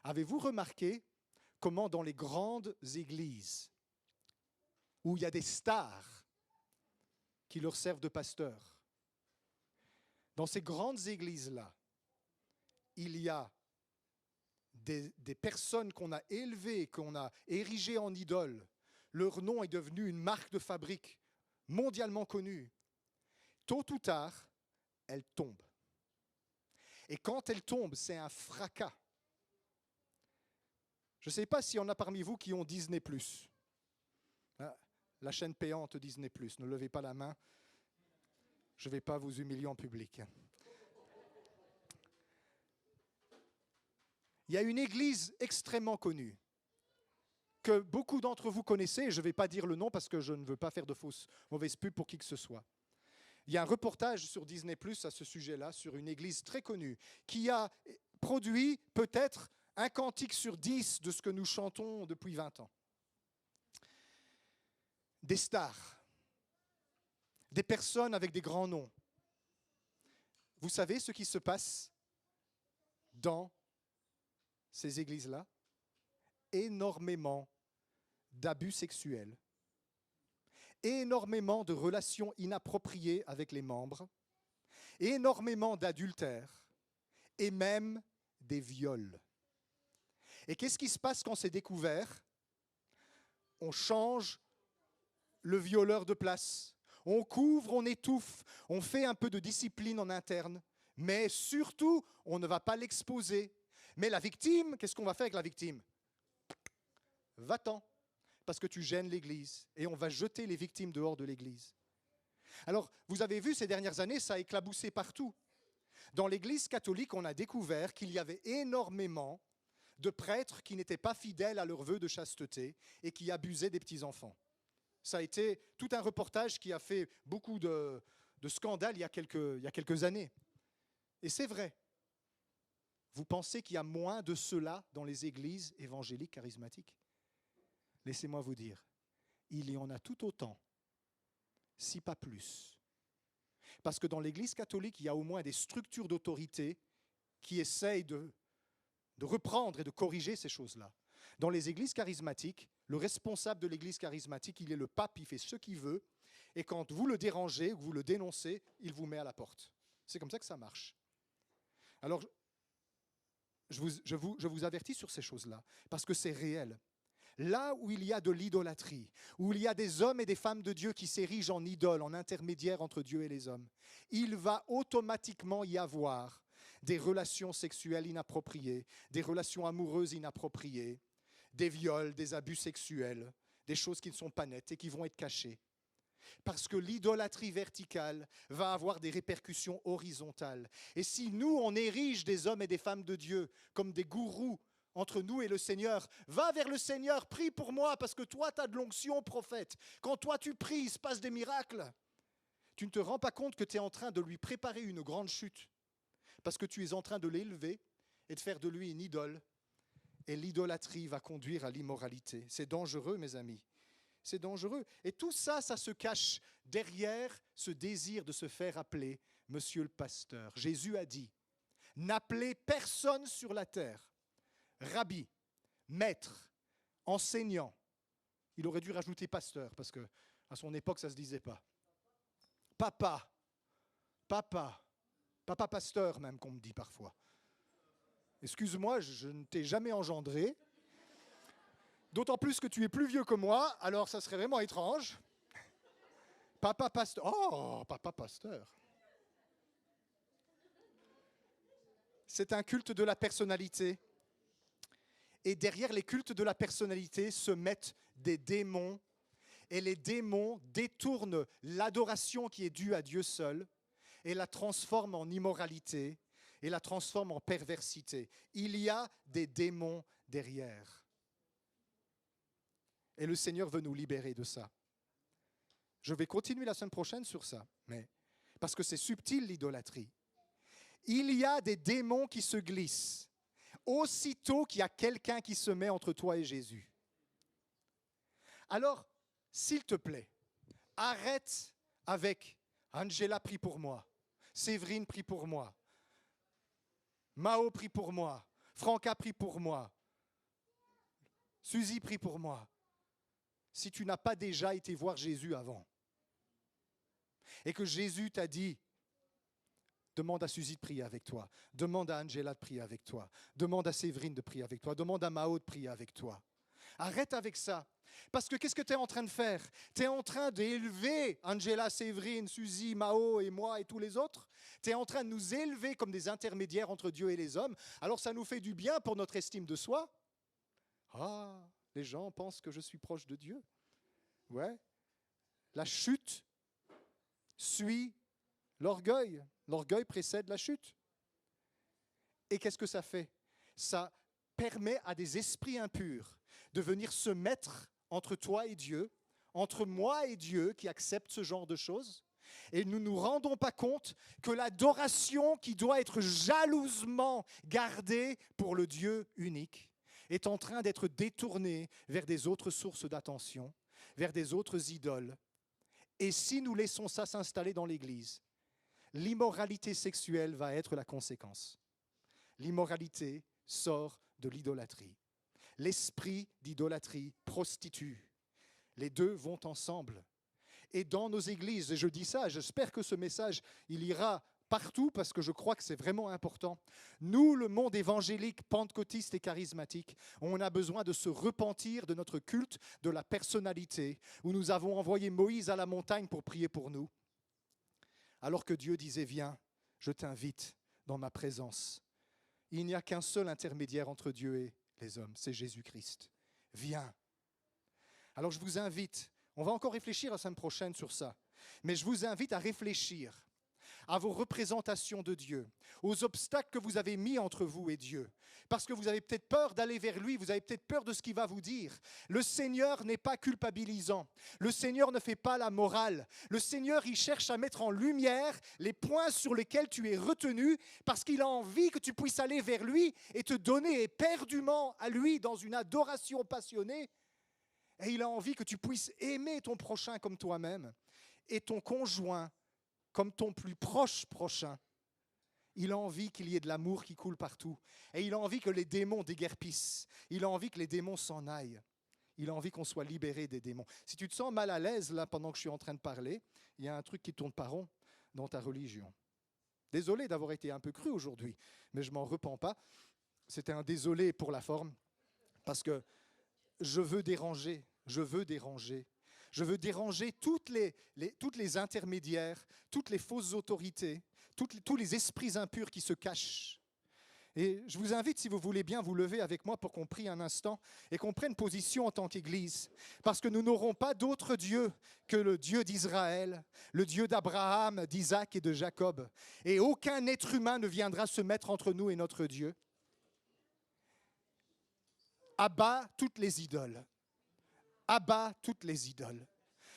S1: Avez-vous remarqué comment dans les grandes églises, où il y a des stars, qui leur servent de pasteurs. Dans ces grandes églises-là, il y a des personnes qu'on a élevées, qu'on a érigées en idoles. Leur nom est devenu une marque de fabrique mondialement connue. Tôt ou tard, elles tombent. Et quand elles tombent, c'est un fracas. Je ne sais pas s'il y en a parmi vous qui ont Disney+. La chaîne payante Disney+. Ne levez pas la main. Je ne vais pas vous humilier en public. Il y a une église extrêmement connue que beaucoup d'entre vous connaissez. Je ne vais pas dire le nom parce que je ne veux pas faire de mauvaise pub pour qui que ce soit. Il y a un reportage sur Disney+ à ce sujet-là, sur une église très connue, qui a produit peut-être un cantique sur 10 de ce que nous chantons depuis 20 ans. Des stars, des personnes avec des grands noms. Vous savez ce qui se passe dans ces églises-là? Énormément d'abus sexuels, énormément de relations inappropriées avec les membres, énormément d'adultère et même des viols. Et qu'est-ce qui se passe quand c'est découvert? On change le violeur de place, on couvre, on étouffe, on fait un peu de discipline en interne, mais surtout, on ne va pas l'exposer. Mais la victime, qu'est-ce qu'on va faire avec la victime? Va-t'en, parce que tu gênes l'Église, et on va jeter les victimes dehors de l'Église. Alors, vous avez vu, ces dernières années, ça a éclaboussé partout. Dans l'Église catholique, on a découvert qu'il y avait énormément de prêtres qui n'étaient pas fidèles à leurs vœux de chasteté et qui abusaient des petits-enfants. Ça a été tout un reportage qui a fait beaucoup de scandales il y a quelques années. Et c'est vrai. Vous pensez qu'il y a moins de cela dans les églises évangéliques charismatiques? Laissez-moi vous dire, il y en a tout autant, si pas plus. Parce que dans l'Église catholique, il y a au moins des structures d'autorité qui essayent de reprendre et de corriger ces choses-là. Dans les églises charismatiques, le responsable de l'église charismatique, il est le pape, il fait ce qu'il veut, et quand vous le dérangez, vous le dénoncez, il vous met à la porte. C'est comme ça que ça marche. Alors, je vous avertis sur ces choses-là, parce que c'est réel. Là où il y a de l'idolâtrie, où il y a des hommes et des femmes de Dieu qui s'érigent en idoles, en intermédiaires entre Dieu et les hommes, il va automatiquement y avoir des relations sexuelles inappropriées, des relations amoureuses inappropriées, des viols, des abus sexuels, des choses qui ne sont pas nettes et qui vont être cachées. Parce que l'idolâtrie verticale va avoir des répercussions horizontales. Et si nous, on érige des hommes et des femmes de Dieu comme des gourous entre nous et le Seigneur, va vers le Seigneur, prie pour moi, parce que toi, tu as de l'onction, prophète. Quand toi, tu pries, il se passe des miracles. Tu ne te rends pas compte que tu es en train de lui préparer une grande chute, parce que tu es en train de l'élever et de faire de lui une idole. Et l'idolâtrie va conduire à l'immoralité. C'est dangereux, mes amis. C'est dangereux. Et tout ça, ça se cache derrière ce désir de se faire appeler Monsieur le pasteur. Jésus a dit, n'appelez personne sur la terre rabbi, maître, enseignant. Il aurait dû rajouter pasteur, parce qu'à son époque, ça ne se disait pas. Papa pasteur même, qu'on me dit parfois. Excuse-moi, je ne t'ai jamais engendré. D'autant plus que tu es plus vieux que moi, alors ça serait vraiment étrange. Papa pasteur. Oh, papa pasteur. C'est un culte de la personnalité. Et derrière les cultes de la personnalité se mettent des démons. Et les démons détournent l'adoration qui est due à Dieu seul et la transforment en immoralité et la transforment en perversité. Il y a des démons derrière. Et le Seigneur veut nous libérer de ça. Je vais continuer la semaine prochaine sur ça, mais parce que c'est subtil l'idolâtrie. Il y a des démons qui se glissent aussitôt qu'il y a quelqu'un qui se met entre toi et Jésus. Alors, s'il te plaît, arrête avec Angela prie pour moi, Séverine prie pour moi, Mao prie pour moi, Franca prie pour moi, Suzy prie pour moi. Si tu n'as pas déjà été voir Jésus avant. et que Jésus t'a dit, demande à Suzy de prier avec toi, demande à Angela de prier avec toi, demande à Séverine de prier avec toi, demande à Mao de prier avec toi. Arrête avec ça. Parce que qu'est-ce que tu es en train de faire? Tu es en train d'élever Angela, Séverine, Suzy, Mao et moi et tous les autres. Tu es en train de nous élever comme des intermédiaires entre Dieu et les hommes. Alors ça nous fait du bien pour notre estime de soi. Ah, les gens pensent que je suis proche de Dieu. Ouais. La chute suit l'orgueil. L'orgueil précède la chute. Et qu'est-ce que ça fait? Ça permet à des esprits impurs de venir se mettre entre toi et Dieu, entre moi et Dieu qui accepte ce genre de choses. Et nous ne nous rendons pas compte que l'adoration qui doit être jalousement gardée pour le Dieu unique est en train d'être détournée vers des autres sources d'attention, vers des autres idoles. Et si nous laissons ça s'installer dans l'Église, l'immoralité sexuelle va être la conséquence. L'immoralité sort de l'idolâtrie. L'esprit d'idolâtrie prostitue. Les deux vont ensemble. Et dans nos églises, et je dis ça, j'espère que ce message, il ira partout parce que je crois que c'est vraiment important. Nous, le monde évangélique, pentecôtiste et charismatique, on a besoin de se repentir de notre culte de la personnalité, où nous avons envoyé Moïse à la montagne pour prier pour nous. Alors que Dieu disait, viens, je t'invite dans ma présence. Il n'y a qu'un seul intermédiaire entre Dieu et les hommes, c'est Jésus-Christ. Viens. Alors je vous invite, on va encore réfléchir la semaine prochaine sur ça, mais je vous invite à réfléchir à vos représentations de Dieu, aux obstacles que vous avez mis entre vous et Dieu. Parce que vous avez peut-être peur d'aller vers lui, vous avez peut-être peur de ce qu'il va vous dire. Le Seigneur n'est pas culpabilisant. Le Seigneur ne fait pas la morale. Le Seigneur, il cherche à mettre en lumière les points sur lesquels tu es retenu parce qu'il a envie que tu puisses aller vers lui et te donner éperdument à lui dans une adoration passionnée. Et il a envie que tu puisses aimer ton prochain comme toi-même et ton conjoint comme ton plus proche prochain. Il a envie qu'il y ait de l'amour qui coule partout. Et il a envie que les démons déguerpissent. Il a envie que les démons s'en aillent. Il a envie qu'on soit libéré des démons. Si tu te sens mal à l'aise, là, pendant que je suis en train de parler, il y a un truc qui tourne pas rond dans ta religion. Désolé d'avoir été un peu cru aujourd'hui, mais je m'en repens pas. C'était un désolé pour la forme, parce que je veux déranger. Je veux déranger toutes les intermédiaires, toutes les fausses autorités, tous les esprits impurs qui se cachent. Et je vous invite, si vous voulez bien, vous lever avec moi pour qu'on prie un instant et qu'on prenne position en tant qu'Église. Parce que nous n'aurons pas d'autre Dieu que le Dieu d'Israël, le Dieu d'Abraham, d'Isaac et de Jacob. Et aucun être humain ne viendra se mettre entre nous et notre Dieu. Abat toutes les idoles. Abat toutes les idoles.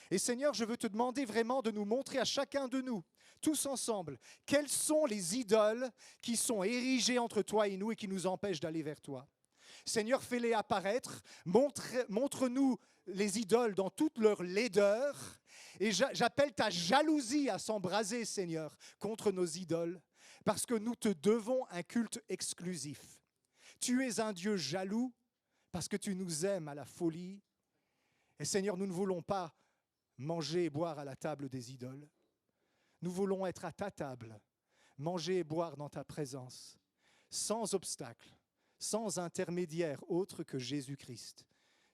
S1: Et Seigneur, je veux te demander vraiment de nous montrer à chacun de nous, tous ensemble, quelles sont les idoles qui sont érigées entre toi et nous et qui nous empêchent d'aller vers toi. Seigneur, fais-les apparaître, montre-nous les idoles dans toute leur laideur. Et j'appelle ta jalousie à s'embraser, Seigneur, contre nos idoles, parce que nous te devons un culte exclusif. Tu es un Dieu jaloux parce que tu nous aimes à la folie. Et Seigneur, nous ne voulons pas manger et boire à la table des idoles. Nous voulons être à ta table, manger et boire dans ta présence, sans obstacle, sans intermédiaire autre que Jésus-Christ,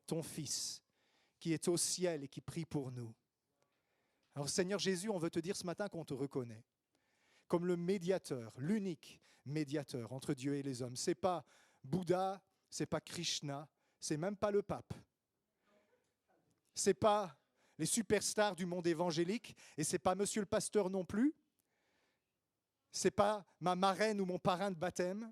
S1: ton Fils, qui est au ciel et qui prie pour nous. Alors Seigneur Jésus, on veut te dire ce matin qu'on te reconnaît comme le médiateur, l'unique médiateur entre Dieu et les hommes. Ce n'est pas Bouddha, ce n'est pas Krishna, ce n'est même pas le pape. Ce n'est pas les superstars du monde évangélique, et ce n'est pas monsieur le pasteur non plus. Ce n'est pas ma marraine ou mon parrain de baptême.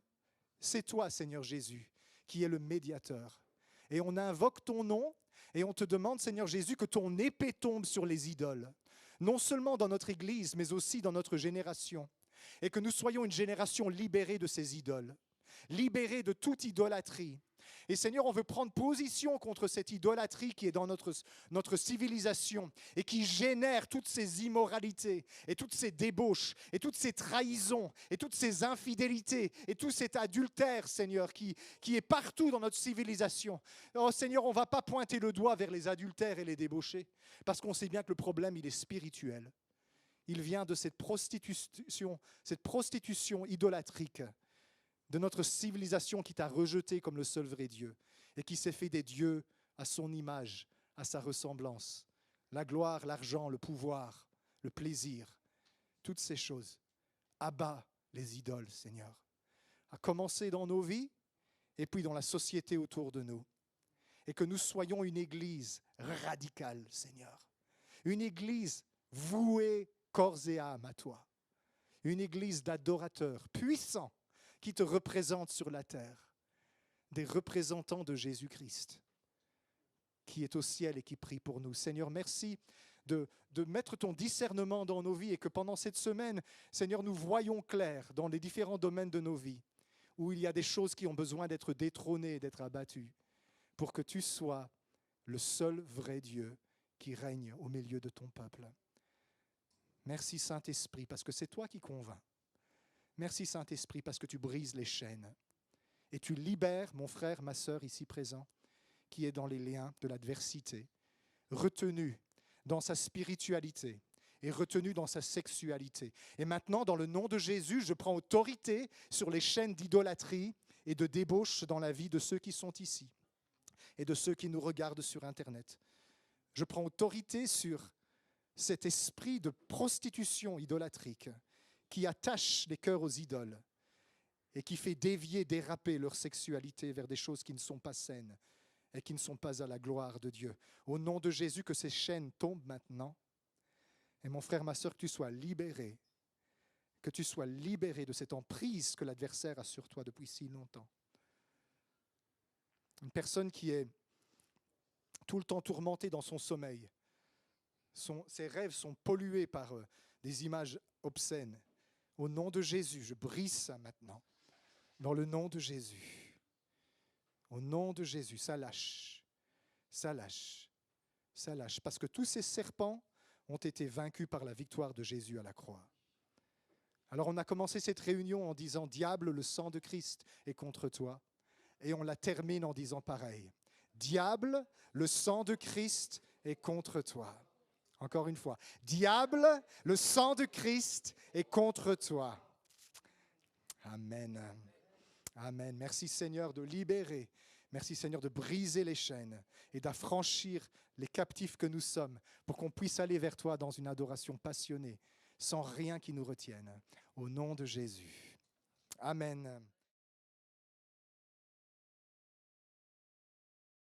S1: C'est toi, Seigneur Jésus, qui es le médiateur. Et on invoque ton nom, et on te demande, Seigneur Jésus, que ton épée tombe sur les idoles. Non seulement dans notre Église, mais aussi dans notre génération. Et que nous soyons une génération libérée de ces idoles, libérée de toute idolâtrie. Et Seigneur, on veut prendre position contre cette idolâtrie qui est dans notre civilisation et qui génère toutes ces immoralités et toutes ces débauches et toutes ces trahisons et toutes ces infidélités et tout cet adultère, Seigneur, qui est partout dans notre civilisation. Oh Seigneur, on ne va pas pointer le doigt vers les adultères et les débauchés parce qu'on sait bien que le problème, il est spirituel. Il vient de cette prostitution idolâtrique de notre civilisation qui t'a rejeté comme le seul vrai Dieu et qui s'est fait des dieux à son image, à sa ressemblance. La gloire, l'argent, le pouvoir, le plaisir, toutes ces choses. Abat les idoles, Seigneur. À commencer dans nos vies et puis dans la société autour de nous. Et que nous soyons une église radicale, Seigneur. Une église vouée corps et âme à toi. Une église d'adorateurs puissants qui te représentent sur la terre. Des représentants de Jésus-Christ qui est au ciel et qui prie pour nous. Seigneur, merci de mettre ton discernement dans nos vies et que pendant cette semaine, Seigneur, nous voyons clair dans les différents domaines de nos vies où il y a des choses qui ont besoin d'être détrônées, d'être abattues, pour que tu sois le seul vrai Dieu qui règne au milieu de ton peuple. Merci Saint-Esprit, parce que c'est toi qui convaincs. Merci Saint-Esprit, parce que tu brises les chaînes et tu libères mon frère, ma sœur ici présent, qui est dans les liens de l'adversité, retenu dans sa spiritualité et retenu dans sa sexualité. Et maintenant, dans le nom de Jésus, je prends autorité sur les chaînes d'idolâtrie et de débauche dans la vie de ceux qui sont ici et de ceux qui nous regardent sur Internet. Je prends autorité sur cet esprit de prostitution idolâtrique qui attache les cœurs aux idoles et qui fait dévier, déraper leur sexualité vers des choses qui ne sont pas saines et qui ne sont pas à la gloire de Dieu. Au nom de Jésus, que ces chaînes tombent maintenant. Et mon frère, ma sœur, que tu sois libéré de cette emprise que l'adversaire a sur toi depuis si longtemps. Une personne qui est tout le temps tourmentée dans son sommeil. Ses rêves sont pollués par des images obscènes. Au nom de Jésus, je brise ça maintenant. Dans le nom de Jésus. Au nom de Jésus, ça lâche. Ça lâche. Ça lâche. Parce que tous ces serpents ont été vaincus par la victoire de Jésus à la croix. Alors on a commencé cette réunion en disant « Diable, le sang de Christ est contre toi ». Et on la termine en disant pareil. « Diable, le sang de Christ est contre toi ». Encore une fois. « Diable, le sang de Christ est contre toi ». Amen. Amen. Merci Seigneur de libérer. Merci Seigneur de briser les chaînes et d'affranchir les captifs que nous sommes pour qu'on puisse aller vers toi dans une adoration passionnée, sans rien qui nous retienne. Au nom de Jésus. Amen.